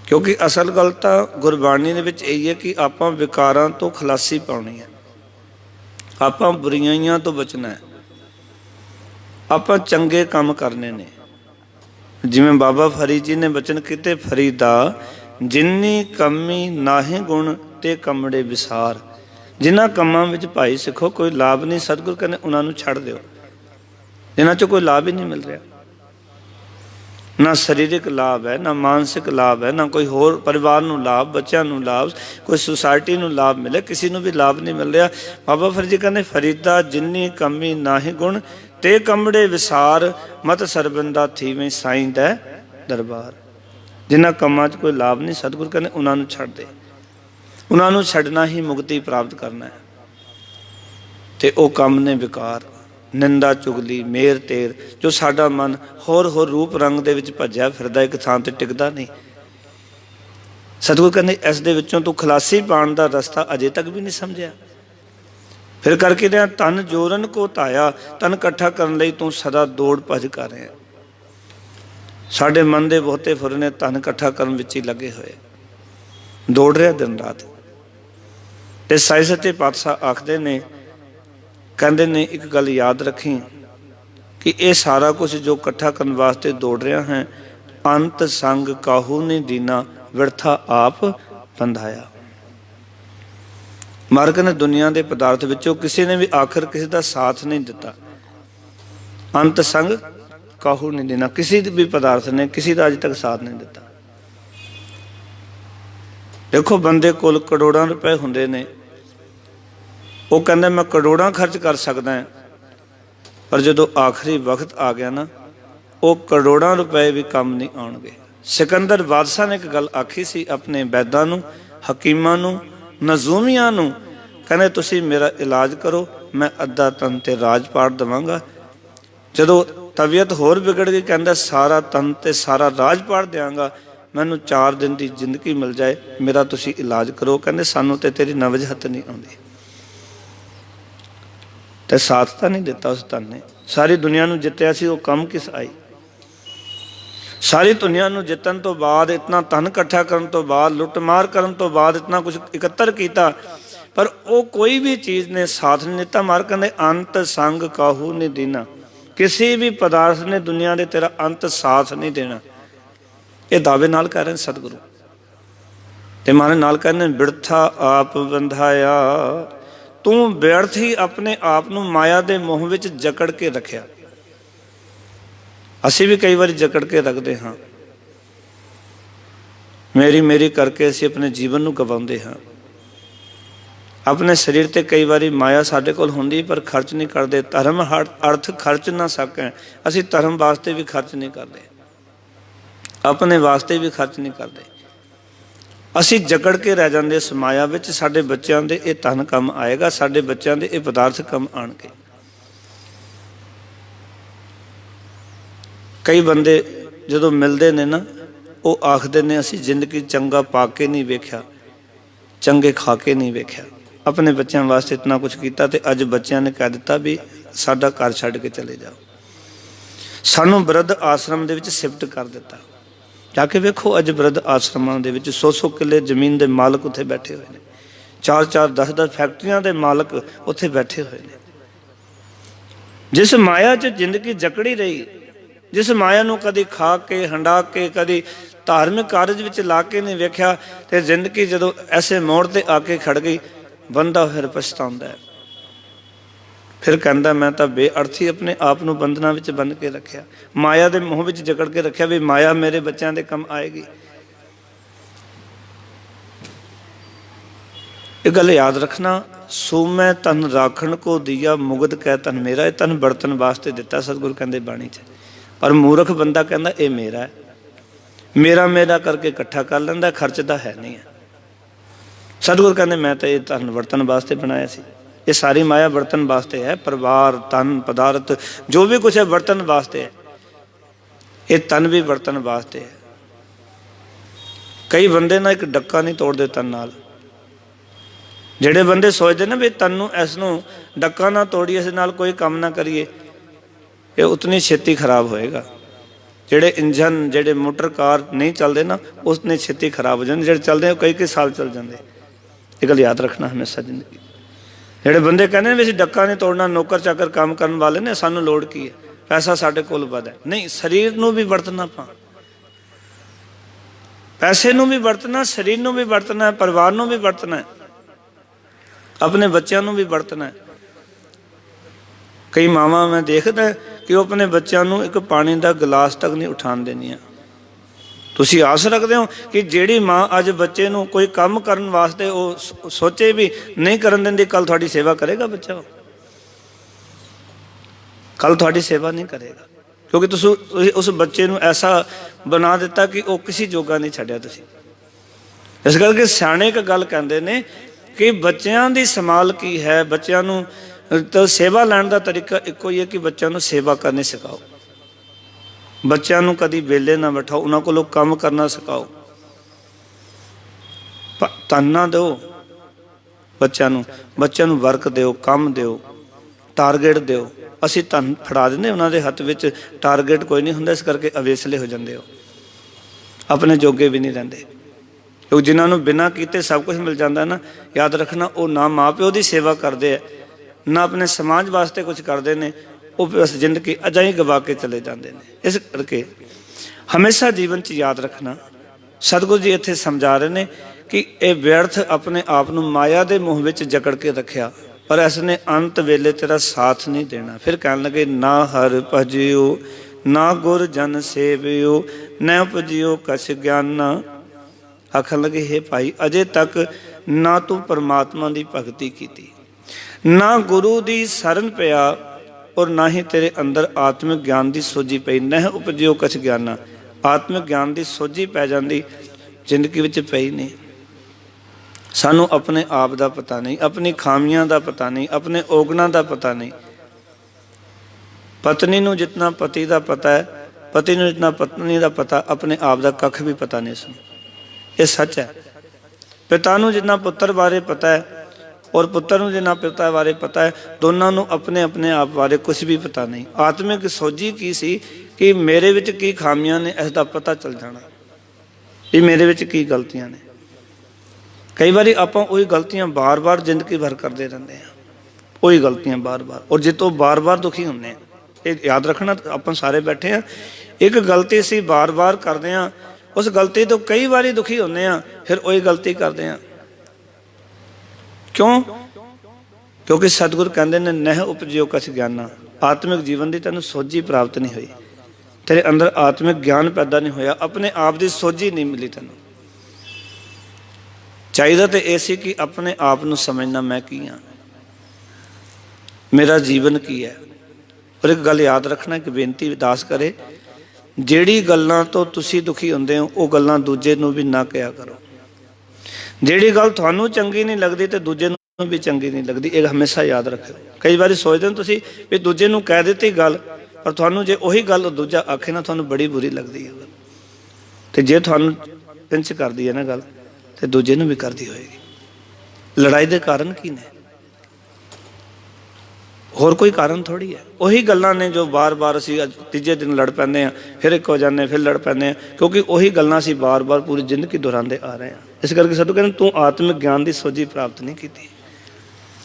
Speaker 1: ਕਿਉਂਕਿ ਅਸਲ ਗੱਲ ਤਾਂ ਗੁਰਬਾਣੀ ਦੇ ਵਿੱਚ ਇਹ ਹੈ ਕਿ ਆਪਾਂ ਵਿਕਾਰਾਂ ਤੋਂ ਖਲਾਸੀ ਪਾਉਣੀ ਹੈ, ਆਪਾਂ ਬੁਰਾਈਆਂ ਤੋਂ ਬਚਣਾ ਹੈ, ਆਪਾਂ ਚੰਗੇ ਕੰਮ ਕਰਨੇ ਨੇ। ਜਿਵੇਂ ਬਾਬਾ ਫਰੀਦ ਜੀ ਨੇ ਬਚਨ ਕੀਤੇ, ਫਰੀਦਾ ਜਿੰਨੀ ਕਮੀ ਨਾਹੀਂ ਗੁਣ ਤੇ ਕਮੜੇ ਵਿਸਾਰ। ਜਿਨ੍ਹਾਂ ਕੰਮਾਂ ਵਿੱਚ ਭਾਈ ਸਿੱਖੋ ਕੋਈ ਲਾਭ ਨਹੀਂ, ਸਤਿਗੁਰ ਕਹਿੰਦੇ ਉਹਨਾਂ ਨੂੰ ਛੱਡ ਦਿਓ। ਇਹਨਾਂ 'ਚੋਂ ਕੋਈ ਲਾਭ ਹੀ ਨਹੀਂ ਮਿਲ ਰਿਹਾ, ਨਾ ਸਰੀਰਕ ਲਾਭ ਹੈ, ਨਾ ਮਾਨਸਿਕ ਲਾਭ ਹੈ, ਨਾ ਕੋਈ ਹੋਰ ਪਰਿਵਾਰ ਨੂੰ ਲਾਭ, ਬੱਚਿਆਂ ਨੂੰ ਲਾਭ, ਕੋਈ ਸੁਸਾਇਟੀ ਨੂੰ ਲਾਭ ਮਿਲੇ, ਕਿਸੇ ਨੂੰ ਵੀ ਲਾਭ ਨਹੀਂ ਮਿਲ ਰਿਹਾ। ਬਾਬਾ ਫਰੀਦ ਜੀ ਕਹਿੰਦੇ, ਫਰੀਦਾ ਜਿੰਨੀ ਕਮੀ ਨਾਹੀਂ ਗੁਣ ਤੇ ਕਮੜੇ ਵਿਸਾਰ, ਮਤ ਸਰਬੰਦਾ ਥੀਵੇਂ ਸਾਈਂ ਦਾ ਦਰਬਾਰ। ਜਿਨ੍ਹਾਂ ਕੰਮਾਂ 'ਚ ਕੋਈ ਲਾਭ ਨਹੀਂ, ਸਤਿਗੁਰ ਕਹਿੰਦੇ ਉਹਨਾਂ ਨੂੰ ਛੱਡ ਦੇ। ਉਹਨਾਂ ਨੂੰ ਛੱਡਣਾ ਹੀ ਮੁਕਤੀ ਪ੍ਰਾਪਤ ਕਰਨਾ ਹੈ। ਤੇ ਉਹ ਕੰਮ ਨੇ ਵਿਕਾਰ, ਨਿੰਦਾ ਚੁਗਲੀ, ਮੇਰ ਤੇਰ, ਜੋ ਸਾਡਾ ਮਨ ਹੋਰ ਹੋਰ ਰੂਪ ਰੰਗ ਦੇ ਵਿੱਚ ਭੱਜਿਆ ਫਿਰਦਾ, ਇੱਕ ਥਾਂ ਤੇ ਟਿਕਦਾ ਨਹੀਂ। ਸਤਿਗੁਰ ਕਹਿੰਦੇ ਇਸ ਦੇ ਵਿੱਚੋਂ ਤੂੰ ਖਲਾਸੀ ਪਾਉਣ ਦਾ ਰਸਤਾ ਅਜੇ ਤੱਕ ਵੀ ਨਹੀਂ ਸਮਝਿਆ। ਫਿਰ ਕਰਕੇ ਰਿਹਾ, ਧਨ ਜੋਰਨ ਕੋ ਧਾਇਆ, ਧਨ ਇਕੱਠਾ ਕਰਨ ਲਈ ਤੂੰ ਸਦਾ ਦੌੜ ਭੱਜ ਕਰ ਰਿਹਾ। ਸਾਡੇ ਮਨ ਦੇ ਬਹੁਤੇ ਫੁਰ ਨੇ ਧਨ ਇਕੱਠਾ ਕਰਨ ਵਿੱਚ ਹੀ ਲੱਗੇ ਹੋਏ, ਦੌੜ ਰਿਹਾ ਦਿਨ ਰਾਤ। ਤੇ ਸਾਈ ਸੱਚੇ ਪਾਤਸ਼ਾਹ ਆਖਦੇ ਨੇ, ਕਹਿੰਦੇ ਨੇ ਇੱਕ ਗੱਲ ਯਾਦ ਰੱਖੀ ਕਿ ਇਹ ਸਾਰਾ ਕੁਝ ਜੋ ਇਕੱਠਾ ਕਰਨ ਵਾਸਤੇ ਦੌੜ ਰਿਹਾ ਹੈ, ਅੰਤ ਸੰਗ ਕਾਹੂ ਨਹੀਂ ਦੀਨਾ, ਵਿਰਥਾ ਆਪ ਬੰਧਾਇਆ। ਮਾਰਗ ਨੇ ਦੁਨੀਆ ਦੇ ਪਦਾਰਥ ਵਿੱਚੋਂ ਕਿਸੇ ਨੇ ਵੀ ਆਖਰ ਕਿਸੇ ਦਾ ਸਾਥ ਨਹੀਂ ਦਿੱਤਾ। ਅੰਤ ਸੰਗ ਕਾਹੂ ਨਹੀਂ ਦੇਣਾ, ਕਿਸੇ ਵੀ ਪਦਾਰਥ ਨੇ ਕਿਸੇ ਦਾ ਅਜੇ ਤੱਕ ਸਾਥ ਨਹੀਂ ਦਿੱਤਾ। ਦੇਖੋ, ਬੰਦੇ ਕੋਲ ਕਰੋੜਾਂ ਰੁਪਏ ਹੁੰਦੇ ਨੇ, ਉਹ ਕਹਿੰਦਾ ਮੈਂ ਕਰੋੜਾਂ ਖਰਚ ਕਰ ਸਕਦਾ, ਪਰ ਜਦੋਂ ਆਖਰੀ ਵਕਤ ਆ ਗਿਆ ਨਾ, ਉਹ ਕਰੋੜਾਂ ਰੁਪਏ ਵੀ ਕੰਮ ਨਹੀਂ ਆਉਣਗੇ। ਸਿਕੰਦਰ ਬਾਦਸ਼ਾਹ ਨੇ ਇੱਕ ਗੱਲ ਆਖੀ ਸੀ ਆਪਣੇ ਵੈਦਾਂ ਨੂੰ, ਹਕੀਮਾਂ ਨੂੰ, ਨਜ਼ੂਮੀਆਂ ਨੂੰ, ਕਹਿੰਦੇ ਤੁਸੀਂ ਮੇਰਾ ਇਲਾਜ ਕਰੋ, ਮੈਂ ਅੱਧਾ ਤਨ ਤੇ ਰਾਜ ਪਾਟ ਦੇਵਾਂਗਾ। ਜਦੋਂ ਤਬੀਅਤ ਹੋਰ ਵਿਗੜ ਗਈ, ਕਹਿੰਦਾ ਸਾਰਾ ਤਨ ਤੇ ਸਾਰਾ ਰਾਜ ਪਾਟ ਦਿਆਂਗਾ, ਮੈਨੂੰ 4 ਦਿਨ ਦੀ ਜ਼ਿੰਦਗੀ ਮਿਲ ਜਾਏ, ਮੇਰਾ ਤੁਸੀਂ ਇਲਾਜ ਕਰੋ। ਕਹਿੰਦੇ ਸਾਨੂੰ ਤੇ ਤੇਰੀ ਨਵਜਹਤ ਨਹੀਂ ਆਉਂਦੀ। ਤੇ ਸਾਥ ਤਾਂ ਨਹੀਂ ਦਿੱਤਾ ਉਸ ਧਨ ਨੇ। ਸਾਰੀ ਦੁਨੀਆ ਨੂੰ ਜਿੱਤਿਆ ਸੀ, ਉਹ ਕੰਮ ਕਿਸ ਆਈ? ਸਾਰੀ ਦੁਨੀਆ ਨੂੰ ਜਿੱਤਣ ਤੋਂ ਬਾਅਦ, ਇਤਨਾ ਧਨ ਇਕੱਠਾ ਕਰਨ ਤੋਂ ਬਾਅਦ, ਲੁੱਟਮਾਰ ਕਰਨ ਤੋਂ ਬਾਅਦ, ਇਤਨਾ ਕੁਝ ਇਕੱਤਰ ਕੀਤਾ, ਪਰ ਉਹ ਕੋਈ ਵੀ ਚੀਜ਼ ਨੇ ਸਾਥ ਨਹੀਂ ਦਿੱਤਾ। ਮਾਰ ਕਹਿੰਦੇ ਅੰਤ ਸੰਗ ਕਾਹੂ ਨਹੀਂ ਦੀਨਾ, ਕਿਸੇ ਵੀ ਪਦਾਰਥ ਨੇ ਦੁਨੀਆ ਦੇ ਤੇਰਾ ਅੰਤ ਸਾਥ ਨਹੀਂ ਦੇਣਾ। ਇਹ ਦਾਅਵੇ ਨਾਲ ਕਹਿ ਰਹੇ ਸਤਿਗੁਰੂ। ਤੇ ਮਾਨੇ ਨਾਲ ਕਹਿੰਦੇ ਬਿਰਥਾ ਆਪ ਬੰਧਾਇਆ, ਤੂੰ ਵਿਅਰਥ ਹੀ ਆਪਣੇ ਆਪ ਨੂੰ ਮਾਇਆ ਦੇ ਮੋਹ ਵਿੱਚ ਜਕੜ ਕੇ ਰੱਖਿਆ। ਅਸੀਂ ਵੀ ਕਈ ਵਾਰੀ ਜਕੜ ਕੇ ਰੱਖਦੇ ਹਾਂ, ਮੇਰੀ ਮੇਰੀ ਕਰਕੇ ਅਸੀਂ ਆਪਣੇ ਜੀਵਨ ਨੂੰ ਗਵਾਉਂਦੇ ਹਾਂ। ਆਪਣੇ ਸਰੀਰ ਤੇ ਕਈ ਵਾਰੀ ਮਾਇਆ ਸਾਡੇ ਕੋਲ ਹੁੰਦੀ, ਪਰ ਖਰਚ ਨਹੀਂ ਕਰਦੇ। ਧਰਮ ਅਰਥ ਖਰਚ ਨਾ ਸਕਣ, ਅਸੀਂ ਧਰਮ ਵਾਸਤੇ ਵੀ ਖਰਚ ਨਹੀਂ ਕਰਦੇ, ਆਪਣੇ ਵਾਸਤੇ ਵੀ ਖਰਚ ਨਹੀਂ ਕਰਦੇ। ਅਸੀਂ ਜਕੜ ਕੇ ਰਹਿ ਜਾਂਦੇ ਇਸ ਮਾਇਆ ਵਿੱਚ। ਸਾਡੇ ਬੱਚਿਆਂ ਦੇ ਇਹ ਧਨ ਕੰਮ ਆਏਗਾ, ਸਾਡੇ ਬੱਚਿਆਂ ਦੇ ਇਹ ਪਦਾਰਥ ਕੰਮ ਆਉਣਗੇ। ਕਈ ਬੰਦੇ ਜਦੋਂ ਮਿਲਦੇ ਨੇ ਨਾ, ਉਹ ਆਖਦੇ ਨੇ ਅਸੀਂ ਜ਼ਿੰਦਗੀ ਚੰਗਾ ਪਾ ਕੇ ਨਹੀਂ ਵੇਖਿਆ, ਚੰਗੇ ਖਾ ਕੇ ਨਹੀਂ ਵੇਖਿਆ, अपने बच्चों वास्ते इतना कुछ किया, तो अज बच्चों ने कह दिता भी साडा घर छड्ड के चले जाओ। सानू बिरध आश्रम दे विच शिफ्ट कर दिता। जाके वेखो अज बिरध आश्रमां दे विच 100 किले जमीन के मालक उत्थे बैठे हुए हैं, 4-4 10-10 फैक्ट्रियां के मालक उत्थे बैठे हुए हैं। जिस माया च जिंदगी जकड़ी रही, जिस माया नूं कदी खा के हंडा के कदी धार्मिक कारज विच ला के नहीं वेख्या, तो जिंदगी जदों ऐसे मोड़ ते आके खड़ गई, बंदा फिर पछताउंदा है। फिर कहता मैं तो बेअर्थी अपने आप नूं बंधना विच बन के रखिया, माया के मोह विच जकड़ के रखिया भी माया मेरे बच्चों के कम आएगी। एक गल याद रखना, सूमै तन राखण को दिया मुगद कै तन मेरा। ये तन बरतन वास्ते दिता सतगुरु कहते बाणी च, पर मूर्ख बंदा कहता ये मेरा है, मेरा मेरा करके इकट्ठा कर लेंदा, खर्चदा है नहीं है। सतगुरु कहते मैं तो ये तन बर्तन वास्ते बनाया सी, ये सारी माया बर्तन वास्ते है, परिवार तन पदार्थ जो भी कुछ है बर्तन वास्ते है, ये तन भी बर्तन वास्ते है। कई बंदे ना एक डक्का नहीं तोड़ते तन नाल। ਜਿਹੜੇ ਬੰਦੇ सोचते ना भी तन इस डक्का ना तोड़िए, इस नाल कोई काम ना करिए, ये उतनी छेती खराब होएगा। ਜਿਹੜੇ इंजन ਜਿਹੜੇ मोटर कार नहीं चलते ना, उतनी छेती खराब हो जाते, ਜਿਹੜੇ चलते कई कई साल चल जाते। ये गल याद रखना हमेशा जिंदगी। ਜਿਹੜੇ ਬੰਦੇ ਕਹਿੰਦੇ ਵੀ ਅਸੀਂ ਡੱਕਾ नहीं तोड़ना, नौकर चाकर काम करने वाले ने, सानू लोड़ की है, पैसा साडे कोल वध है। नहीं, शरीर नूं भी वरतना, आपां पैसे नूं भी वरतना, शरीर नूं भी वरतना, परिवार नूं भी वरतना है, अपने बच्चों को भी वरतना है। कई मावां मैं देखदा कि वो अपने बच्चों को एक पानी का गिलास तक नहीं उठान देनियां। तुसीं आस रखते हो कि जिहड़ी माँ अज बच्चे नूं कोई काम करन वास्ते वो सोचे भी नहीं करन दिंदी, कल तुहाडी सेवा करेगा बच्चा? कल तुहाडी सेवा नहीं करेगा, क्योंकि तुसीं उस बच्चे नूं ऐसा बना दिता कि वो किसी जोगा नहीं छड्डिया तुसीं। इस करके सियाणे एक गल कहंदे ने कि बच्चों की संभाल की है, बच्चों तो सेवा लैण का तरीका एको ही है कि बच्चों को सेवा करनी सिखाओ, बच्चों को कभी वेले ना बैठाओ, उन्होंने को काम करना सिखाओ, धन ना दो बच्चों वर्क दो, काम दो, टारगेट दो। असी धन फड़ा देंगे उन्होंने हथ में, टारगेट कोई नहीं होंदा, इस करके अवेसले हो जाते हो, अपने जोगे भी नहीं रहते। क्योंकि जिन्होंने बिना किए सब कुछ मिल जाता है ना, याद रखना वो ना माँ प्यो की सेवा करते हैं, ना अपने समाज वास्ते कुछ करते हैं, वो बस जिंदगी अजा ही गवा के चले जाते हैं। इस करके हमेशा जीवन च याद रखना, सतगुरु जी इत्थे समझा रहे हैं कि ये व्यर्थ अपने आप को माया के मुँह में जकड़ के रखिया, पर इसने अंत वेले तेरा साथ नहीं देना। फिर कहने लगे ना हर भजियो ना गुर जन सेवियो न उपजियो कछ ज्ञाना। आखन लगे हे भाई अजे तक ना तू परमात्मा की भगती की, ना गुरु की शरण पिया, और ना ही तेरे अंदर आत्मिक ज्ञान की सोझी पई। न उपजियो कछ ज्ञाना, आत्मिक ज्ञान की सोझी पै जाती, जिंदगी विच पई नहीं। सानू अपने आप का पता नहीं, अपनी खामियां का पता नहीं, अपने औगणा का पता नहीं। पत्नी नूं जितना पति का पता है, पति नूं जितना पत्नी का पता, अपने आप का कख भी पता नहीं सुन। ये सच है। पिता नूं जितना पुत्र बारे पता है और पुत्र नूं जितना पिता बारे पता है, दोनों नूं अपने अपने आप बारे कुछ भी पता नहीं। आत्मिक सोझी की सी कि मेरे विच की खामियां ने, इसका पता चल जाना कि मेरे विच की गलतियां ने। कई बार आपां वही गलतियां बार बार जिंदगी भर करते रहते हैं, वही गलतियां बार बार, और जितों बार बार दुखी होंगे। ये याद रखना, आपां सारे बैठे हैं, एक गलती असीं बार बार करते हैं, उस गलती तो कई बार दुखी होंगे हैं, फिर वही गलती करते हैं। क्यों? क्योंकि सतगुरु कहते हैं नह उपजियो कछ ज्ञाना, आत्मिक जीवन की तेन सोझी प्राप्त नहीं हुई, तेरे अंदर आत्मिक ज्ञान पैदा नहीं होया, अपने आप की सोझी नहीं मिली तेन। चाहिए तो यह सी कि अपने आप को समझना मैं की हाँ, मेरा जीवन की है। और एक गल याद रखना, एक बेनती दास करे, ਜਿਹੜੀ ਗੱਲਾਂ ਤੋਂ ਤੁਸੀਂ ਦੁਖੀ ਹੁੰਦੇ ਹੋ ਉਹ ਗੱਲਾਂ ਦੂਜੇ ਨੂੰ ਵੀ ਨਾ ਕਿਹਾ ਕਰੋ। ਜਿਹੜੀ ਗੱਲ ਤੁਹਾਨੂੰ ਚੰਗੀ ਨਹੀਂ ਲੱਗਦੀ ਤੇ ਦੂਜੇ ਨੂੰ ਵੀ ਚੰਗੀ ਨਹੀਂ ਲੱਗਦੀ, ਇਹ ਹਮੇਸ਼ਾ ਯਾਦ ਰੱਖਿਓ। ਕਈ ਵਾਰੀ ਸੋਚਦੇ ਹੋ ਤੁਸੀਂ ਵੀ ਦੂਜੇ ਨੂੰ ਕਹਿ ਦਿੱਤੀ ਗੱਲ, ਪਰ ਤੁਹਾਨੂੰ ਜੇ ਉਹੀ ਗੱਲ ਦੂਜਾ ਆਖੇ ਨਾ, ਤੁਹਾਨੂੰ ਬੜੀ ਬੁਰੀ ਲੱਗਦੀ ਹੈ। ਤੇ ਜੇ ਤੁਹਾਨੂੰ ਪਿੰਚ ਕਰਦੀ ਹੈ ਨਾ ਗੱਲ, ਤੇ ਦੂਜੇ ਨੂੰ ਵੀ ਕਰਦੀ ਹੋਏਗੀ। ਲੜਾਈ ਦੇ ਕਾਰਨ ਕੀ ਨੇ? ਹੋਰ ਕੋਈ ਕਾਰਨ ਥੋੜ੍ਹੀ ਹੈ। ਉਹੀ ਗੱਲਾਂ ਨੇ ਜੋ ਬਾਰ-ਬਾਰ ਅਸੀਂ ਅੱਜ ਤੀਜੇ ਦਿਨ ਲੜ ਪੈਂਦੇ ਹਾਂ, ਫਿਰ ਇੱਕ ਹੋ ਜਾਂਦੇ, ਫਿਰ ਲੜ ਪੈਂਦੇ ਹਾਂ, ਕਿਉਂਕਿ ਉਹੀ ਗੱਲਾਂ ਅਸੀਂ ਬਾਰ-ਬਾਰ ਪੂਰੀ ਜ਼ਿੰਦਗੀ ਦੁਹਰਾਉਂਦੇ ਆ ਰਹੇ ਹਾਂ। ਇਸ ਕਰਕੇ ਸਾਧੂ ਕਹਿੰਦੇ ਤੂੰ ਆਤਮਿਕ ਗਿਆਨ ਦੀ ਸੋਝੀ ਪ੍ਰਾਪਤ ਨਹੀਂ ਕੀਤੀ।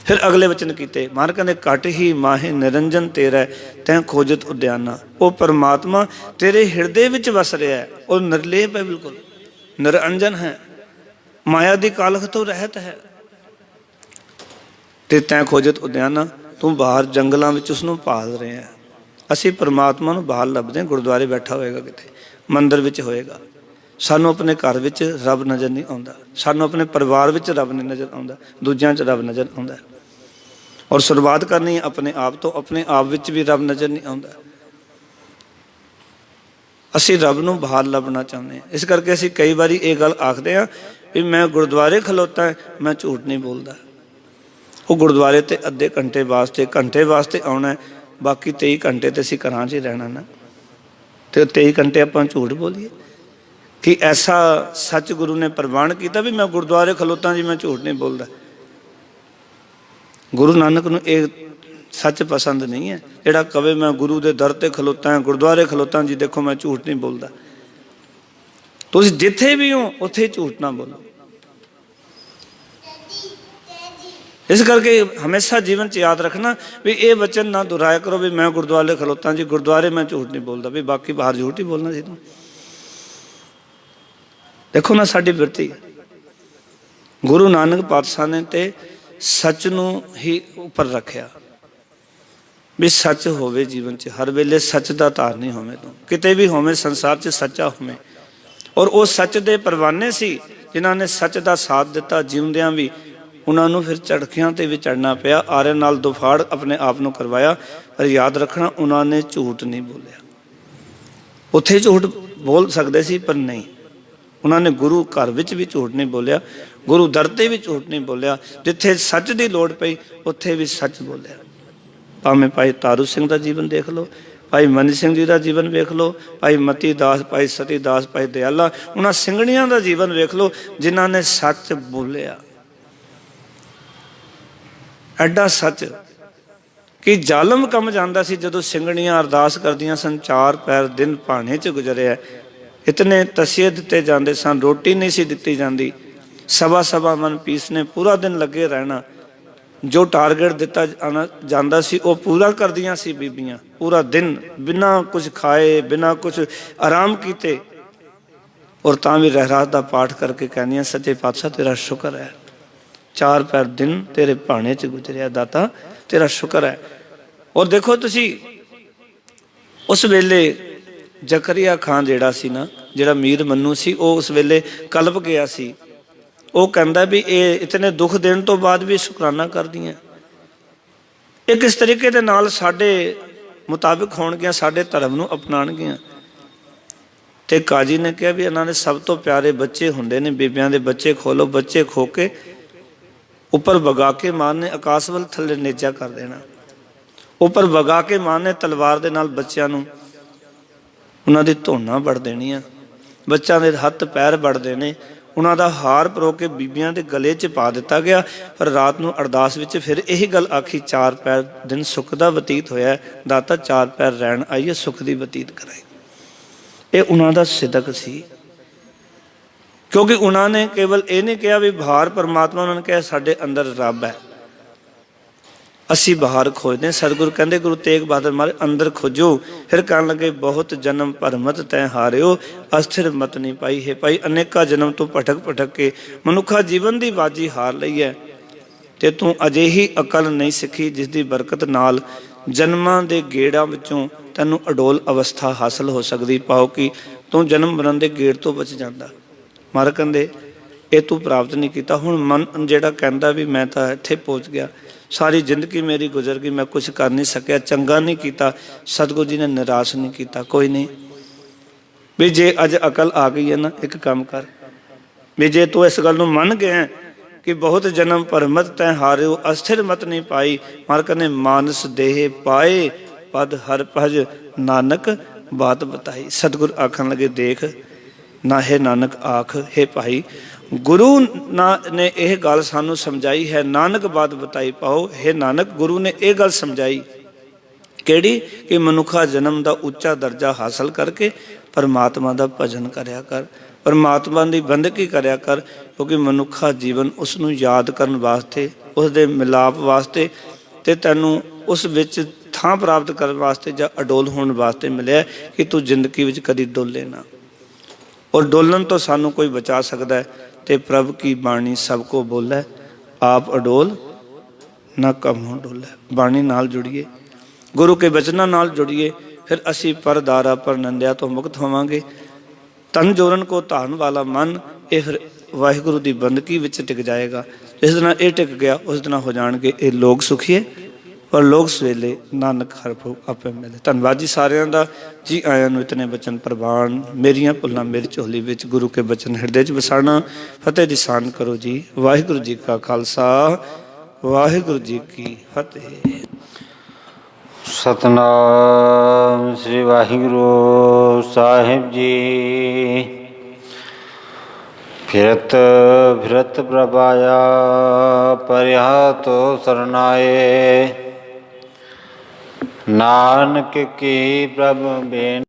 Speaker 1: ਫਿਰ ਅਗਲੇ ਵਚਨ ਕੀਤੇ, ਮਹਾਰਾਜ ਕਹਿੰਦੇ ਘਟ ਹੀ ਮਾਹੇ ਨਿਰੰਜਨ ਤੇਰਾ ਤੈਂ ਖੋਜਤ ਉਦਿਆਨਾ। ਉਹ ਪਰਮਾਤਮਾ ਤੇਰੇ ਹਿਰਦੇ ਵਿੱਚ ਵਸ ਰਿਹਾ ਹੈ, ਉਹ ਨਿਰਲੇਪ ਹੈ, ਬਿਲਕੁਲ ਨਿਰੰਜਨ ਹੈ, ਮਾਇਆ ਦੀ ਕਾਲਖ ਤੋਂ ਰਹਿਤ ਹੈ। ਤੇ ਤੈਂ ਖੋਜਤ ਉਦਿਆਨਾ, ਤੂੰ ਬਾਹਰ ਜੰਗਲਾਂ ਵਿੱਚ ਉਸਨੂੰ ਭਾਲ ਰਿਹਾ। ਅਸੀਂ ਪਰਮਾਤਮਾ ਨੂੰ ਬਾਹਰ ਲੱਭਦੇ ਹਾਂ, ਗੁਰਦੁਆਰੇ ਬੈਠਾ ਹੋਏਗਾ, ਕਿਤੇ ਮੰਦਿਰ ਵਿੱਚ ਹੋਏਗਾ। ਸਾਨੂੰ ਆਪਣੇ ਘਰ ਵਿੱਚ ਰੱਬ ਨਜ਼ਰ ਨਹੀਂ ਆਉਂਦਾ, ਸਾਨੂੰ ਆਪਣੇ ਪਰਿਵਾਰ ਵਿੱਚ ਰੱਬ ਨਹੀਂ ਨਜ਼ਰ ਆਉਂਦਾ, ਦੂਜਿਆਂ 'ਚ ਰੱਬ ਨਜ਼ਰ ਆਉਂਦਾ। ਔਰ ਸ਼ੁਰੂਆਤ ਕਰਨੀ ਹੈ ਆਪਣੇ ਆਪ ਤੋਂ, ਆਪਣੇ ਆਪ ਵਿੱਚ ਵੀ ਰੱਬ ਨਜ਼ਰ ਨਹੀਂ ਆਉਂਦਾ। ਅਸੀਂ ਰੱਬ ਨੂੰ ਬਾਹਰ ਲੱਭਣਾ ਚਾਹੁੰਦੇ ਹਾਂ। ਇਸ ਕਰਕੇ ਅਸੀਂ ਕਈ ਵਾਰੀ ਇਹ ਗੱਲ ਆਖਦੇ ਹਾਂ ਵੀ ਮੈਂ ਗੁਰਦੁਆਰੇ ਖਲੋਤਾ, ਮੈਂ ਝੂਠ ਨਹੀਂ ਬੋਲਦਾ। ਉਹ ਗੁਰਦੁਆਰੇ ਤੇ ਅੱਧੇ ਘੰਟੇ ਵਾਸਤੇ ਆਉਣਾ, ਬਾਕੀ 23 ਘੰਟੇ ਤੇ ਅਸੀਂ ਘਰਾਂ 'ਚ ਹੀ ਰਹਿਣਾ ਨਾ। ਤੇ 23 ਘੰਟੇ ਆਪਾਂ ਝੂਠ ਬੋਲੀਏ ਕਿ ਐਸਾ ਸੱਚ ਗੁਰੂ ਨੇ ਪ੍ਰਵਾਨ ਕੀਤਾ ਵੀ ਮੈਂ ਗੁਰਦੁਆਰੇ ਖਲੋਤਾ ਜੀ, ਮੈਂ ਝੂਠ ਨਹੀਂ ਬੋਲਦਾ। ਗੁਰੂ ਨਾਨਕ ਨੂੰ ਇਹ ਸੱਚ ਪਸੰਦ ਨਹੀਂ ਹੈ ਜਿਹੜਾ ਕਵੇ ਮੈਂ ਗੁਰੂ ਦੇ ਦਰ ਤੇ ਖਲੋਤਾ, ਗੁਰਦੁਆਰੇ ਖਲੋਤਾ ਜੀ, ਦੇਖੋ ਮੈਂ ਝੂਠ ਨਹੀਂ ਬੋਲਦਾ। ਤੁਸੀਂ ਜਿੱਥੇ ਵੀ ਹੋ ਉੱਥੇ ਝੂਠ ਨਾ ਬੋਲੋ। ਇਸ ਕਰਕੇ ਹਮੇਸ਼ਾ ਜੀਵਨ 'ਚ ਯਾਦ ਰੱਖਣਾ ਵੀ ਇਹ ਵਚਨ ਨਾ ਦੁਹਰਾਇਆ ਕਰੋ ਵੀ ਮੈਂ ਗੁਰਦੁਆਰੇ ਖਲੋਤਾ ਜੀ, ਗੁਰਦੁਆਰੇ ਮੈਂ ਝੂਠ ਨਹੀਂ ਬੋਲਦਾ, ਵੀ ਬਾਕੀ ਬਾਹਰ ਝੂਠ ਹੀ ਬੋਲਣਾ ਸੀ ਤੂੰ। ਦੇਖੋ ਨਾ ਸਾਡੀ ਬਿਰਤੀ, ਗੁਰੂ ਨਾਨਕ ਪਾਤਸ਼ਾਹ ਨੇ ਤੇ ਸੱਚ ਨੂੰ ਹੀ ਉੱਪਰ ਰੱਖਿਆ ਵੀ ਸੱਚ ਹੋਵੇ ਜੀਵਨ 'ਚ, ਹਰ ਵੇਲੇ ਸੱਚ ਦਾ ਧਾਰਨੀ ਹੋਵੇ ਤੂੰ, ਕਿਤੇ ਵੀ ਹੋਵੇਂ ਸੰਸਾਰ 'ਚ ਸੱਚਾ ਹੋਵੇ। ਔਰ ਉਹ ਸੱਚ ਦੇ ਪਰਵਾਨੇ ਸੀ ਜਿਨ੍ਹਾਂ ਨੇ ਸੱਚ ਦਾ ਸਾਥ ਦਿੱਤਾ ਜਿਉਂਦਿਆਂ ਵੀ। ਉਹਨਾਂ ਨੂੰ ਫਿਰ ਝਟਕਿਆਂ ਤੇ ਵੀ ਚੜ੍ਹਨਾ ਪਿਆ, ਆਰਿਆਂ ਨਾਲ ਦੁਫਾੜ ਆਪਣੇ ਆਪ ਨੂੰ ਕਰਵਾਇਆ। ਪਰ ਯਾਦ ਰੱਖਣਾ ਉਹਨਾਂ ਨੇ ਝੂਠ ਨਹੀਂ ਬੋਲਿਆ। ਉੱਥੇ ਝੂਠ ਬੋਲ ਸਕਦੇ ਸੀ ਪਰ ਨਹੀਂ, ਉਹਨਾਂ ਨੇ ਗੁਰੂ ਘਰ ਵਿੱਚ ਵੀ ਝੂਠ ਨਹੀਂ ਬੋਲਿਆ, ਗੁਰੂ ਦਰ ਤੇ ਵੀ ਝੂਠ ਨਹੀਂ ਬੋਲਿਆ। ਜਿੱਥੇ ਸੱਚ ਦੀ ਲੋੜ ਪਈ ਉੱਥੇ ਵੀ ਸੱਚ ਬੋਲਿਆ। ਭਾਵੇਂ ਭਾਈ ਤਾਰੂ ਸਿੰਘ ਦਾ ਜੀਵਨ ਦੇਖ ਲਓ, ਭਾਈ ਮਨੀ ਸਿੰਘ ਜੀ ਦਾ ਜੀਵਨ ਵੇਖ ਲਓ, ਭਾਈ ਮਤੀ ਦਾਸ, ਭਾਈ ਸਤੀ ਦਾਸ, ਭਾਈ ਦਿਆਲਾ, ਉਹਨਾਂ ਸਿੰਘਣੀਆਂ ਦਾ ਜੀਵਨ ਵੇਖ ਲਓ ਜਿਨ੍ਹਾਂ ਨੇ ਸੱਚ ਬੋਲਿਆ। ਐਡਾ ਸੱਚ ਕਿ ਜ਼ਾਲਮ ਕੰਮ ਜਾਂਦਾ ਸੀ ਜਦੋਂ ਸਿੰਘਣੀਆਂ ਅਰਦਾਸ ਕਰਦੀਆਂ ਸਨ, 4 ਪੈਰ ਦਿਨ ਭਾਣੇ 'ਚ ਗੁਜ਼ਰਿਆ, ਇਤਨੇ ਤਸੀਹੇ ਦਿੱਤੇ ਜਾਂਦੇ ਸਨ, ਰੋਟੀ ਨਹੀਂ ਸੀ ਦਿੱਤੀ ਜਾਂਦੀ, ਸਵਾ ਮਨ ਪੀਸਨੇ, ਪੂਰਾ ਦਿਨ ਲੱਗੇ ਰਹਿਣਾ। ਜੋ ਟਾਰਗੇਟ ਦਿੱਤਾ ਜਾਂਦਾ ਸੀ ਉਹ ਪੂਰਾ ਕਰਦੀਆਂ ਸੀ ਬੀਬੀਆਂ, ਪੂਰਾ ਦਿਨ ਬਿਨਾਂ ਕੁਝ ਖਾਏ, ਬਿਨਾਂ ਕੁਝ ਆਰਾਮ ਕੀਤੇ। ਔਰ ਤਾਂ ਵੀ ਰਹਿਰਾਸ ਦਾ ਪਾਠ ਕਰਕੇ ਕਹਿੰਦੀਆਂ ਸੱਚੇ ਪਾਤਸ਼ਾਹ ਤੇਰਾ ਸ਼ੁਕਰ ਹੈ, 4 ਪੈਰ ਦਿਨ ਤੇਰੇ ਭਾਣੇ 'ਚ ਗੁਜ਼ਰਿਆ, ਦਾਤਾ ਤੇਰਾ ਸ਼ੁਕਰ ਹੈ। ਔਰ ਦੇਖੋ ਤੁਸੀਂ ਉਸ ਵੇਲੇ ਜ਼ਕਰੀਆ ਖਾਨ ਜਿਹੜਾ ਸੀ ਨਾ, ਜਿਹੜਾ ਮੀਰ ਮੰਨੂ ਸੀ, ਉਹ ਉਸ ਵੇਲੇ ਕਲਪ ਗਿਆ ਸੀ। ਉਹ ਕਹਿੰਦਾ ਵੀ ਇਹ ਇਤਨੇ ਦੁੱਖ ਦੇਣ ਤੋਂ ਬਾਅਦ ਵੀ ਸ਼ੁਕਰਾਨਾ ਕਰਦੀਆਂ, ਇਹ ਕਿਸ ਤਰੀਕੇ ਦੇ ਨਾਲ ਸਾਡੇ ਮੁਤਾਬਿਕ ਹੋਣਗੀਆਂ, ਸਾਡੇ ਧਰਮ ਨੂੰ ਅਪਣਾਉਣਗੀਆਂ। ਤੇ ਕਾਜੀ ਨੇ ਕਿਹਾ ਵੀ ਇਹਨਾਂ ਦੇ ਸਭ ਤੋਂ ਪਿਆਰੇ ਬੱਚੇ ਹੁੰਦੇ ਨੇ, ਬੀਬੀਆਂ ਦੇ ਬੱਚੇ ਖੋਲੋ, ਬੱਚੇ ਖੋ ਕੇ ਉੱਪਰ ਵਗਾ ਕੇ ਮਾਂ ਨੇ ਆਕਾਸ਼ ਵੱਲ ਥੱਲੇ ਨੇਜਾ ਕਰ ਦੇਣਾ। ਉੱਪਰ ਵਗਾ ਕੇ ਮਾਂ ਨੇ ਤਲਵਾਰ ਦੇ ਨਾਲ ਬੱਚਿਆਂ ਨੂੰ ਉਹਨਾਂ ਦੀ ਧੋਨਾਂ ਵੜ ਦੇਣੀਆਂ, ਬੱਚਿਆਂ ਦੇ ਹੱਥ ਪੈਰ ਵੜ ਦੇਣੇ, ਉਹਨਾਂ ਦਾ ਹਾਰ ਪਰੋ ਕੇ ਬੀਬੀਆਂ ਦੇ ਗਲੇ 'ਚ ਪਾ ਦਿੱਤਾ ਗਿਆ। ਪਰ ਰਾਤ ਨੂੰ ਅਰਦਾਸ ਵਿੱਚ ਫਿਰ ਇਹੀ ਗੱਲ ਆਖੀ, 4 ਪੈਰ ਦਿਨ ਸੁੱਖ ਦਾ ਬਤੀਤ ਹੋਇਆ, ਦਾਤਾ 4 ਪੈਰ ਰਹਿਣ ਆਈਏ, ਸੁੱਖ ਦੀ ਬਤੀਤ ਕਰਾਏ। ਇਹ ਉਹਨਾਂ ਦਾ ਸਿਦਕ ਸੀ, ਕਿਉਂਕਿ ਉਹਨਾਂ ਨੇ ਕੇਵਲ ਇਹ ਨਹੀਂ ਕਿਹਾ ਵੀ ਬਾਹਰ ਪਰਮਾਤਮਾ, ਉਹਨਾਂ ਨੇ ਕਿਹਾ ਸਾਡੇ ਅੰਦਰ ਰੱਬ ਹੈ, ਅਸੀਂ ਬਾਹਰ ਖੋਜਦੇ। ਸਤਿਗੁਰੂ ਕਹਿੰਦੇ ਗੁਰੂ ਤੇਗ ਬਹਾਦਰ ਮਹਾਰਾਜ ਅੰਦਰ ਖੋਜੋ। ਫਿਰ ਕਹਿਣ ਲੱਗੇ ਬਹੁਤ ਜਨਮ ਭਰਮਤ ਤੈਂ ਹਾਰਿਓ, ਅਸਥਿਰ ਮਤ ਨਹੀਂ ਪਾਈ ਹੈ। ਭਾਈ ਅਨੇਕਾਂ ਜਨਮ ਤੋਂ ਭਟਕ ਕੇ ਮਨੁੱਖਾ ਜੀਵਨ ਦੀ ਬਾਜੀ ਹਾਰ ਲਈ ਹੈ, ਤੇ ਤੂੰ ਅਜਿਹੀ ਅਕਲ ਨਹੀਂ ਸਿੱਖੀ ਜਿਸ ਦੀ ਬਰਕਤ ਨਾਲ ਜਨਮਾਂ ਦੇ ਗੇੜਾਂ ਵਿੱਚੋਂ ਤੈਨੂੰ ਅਡੋਲ ਅਵਸਥਾ ਹਾਸਲ ਹੋ ਸਕਦੀ। ਪਾਓ ਕਿ ਤੂੰ ਜਨਮ ਮਰਨ ਦੇ ਗੇੜ ਤੋਂ ਬਚ ਜਾਂਦਾ। ਮਹਾਰਾਜ ਕਹਿੰਦੇ ਇਹ ਤੂੰ ਪ੍ਰਾਪਤ ਨਹੀਂ ਕੀਤਾ। ਹੁਣ ਮਨ ਜਿਹੜਾ ਕਹਿੰਦਾ ਵੀ ਮੈਂ ਤਾਂ ਇੱਥੇ ਪਹੁੰਚ ਗਿਆ, ਸਾਰੀ ਜ਼ਿੰਦਗੀ ਮੇਰੀ ਗੁਜ਼ਰ ਗਈ, ਮੈਂ ਕੁਛ ਕਰ ਨਹੀਂ ਸਕਿਆ, ਚੰਗਾ ਨਹੀਂ ਕੀਤਾ, ਸਤਿਗੁਰੂ ਜੀ ਨੇ ਨਿਰਾਸ਼ ਨਹੀਂ ਕੀਤਾ। ਕੋਈ ਨਹੀਂ ਵੀ ਜੇ ਅੱਜ ਅਕਲ ਆ ਗਈ ਹੈ ਨਾ, ਇੱਕ ਕੰਮ ਕਰ ਵੀ ਜੇ ਤੂੰ ਇਸ ਗੱਲ ਨੂੰ ਮੰਨ ਗਿਆ ਕਿ ਬਹੁਤ ਜਨਮ ਭਰਮਤ ਤੈਂ ਹਾਰਿਓ, ਅਸਥਿਰ ਮਤ ਨਹੀਂ ਪਾਈ। ਮਹਾਰਾਜ ਕਹਿੰਦੇ ਮਾਨਸ ਦੇਹ ਪਾਏ ਪਦ ਹਰ ਭਜ, ਨਾਨਕ ਬਾਤ ਬਤਾਈ। ਸਤਿਗੁਰ ਆਖਣ ਲੱਗੇ ਦੇਖ ਨਾ ਹੈ ਨਾਨਕ ਆਖ, ਹੈ ਭਾਈ गुरु ने यह गल सानू समझाई है, नानक बात बताई पाओ। हे नानक, गुरु ने यह गल समझाई किहड़ी कि मनुखा जन्म का उच्चा दर्जा हासिल करके परमात्मा का भजन करया कर, परमात्मा की बंदगी करया कर, क्योंकि मनुखा जीवन उसनू याद करन वास्ते, उसदे मिलाप वास्ते ते तैनू उस विच थां प्राप्त करन वास्ते जां अडोल होने वास्ते मिले कि तू जिंदगी विच कदी डोले ना। और डोलन तो सानू कोई बचा सकता है, ते प्रभु की बाणी सबको बोले, आप अडोल ना कम हो डोले। बाणी नाल जुड़िए, गुरु के बचनों नाल जुड़िए, फिर असी पर दारा पर नंदिया तो मुक्त होवांगे। तन जोरन को धान वाला मन, ये फिर वाहिगुरु की बंदगी विच टिक जाएगा। जिस दिन ये टिक गया उस दिन हो जाएंगे ये लोग सुखीए और लोग सवेले नानक हर प्रभु आपे मिले। धन्यवाद जी सारिਆਂ ਦਾ। जी आया ਨੂੰ इतने बचन प्रवान, मेरिया भुल्लां मेरी झोली विच, गुरु के बचन हृदय च वसाना। फतेह दी सान करो जी। वाहिगुरु जी का खालसा, वाहिगुरु जी की फतेह।
Speaker 2: सतनाम श्री वाहिगुरु साहिब जी। फिरत फिरत प्रभ आया, परिहा तो सरनाए। नानक की प्रभ बेन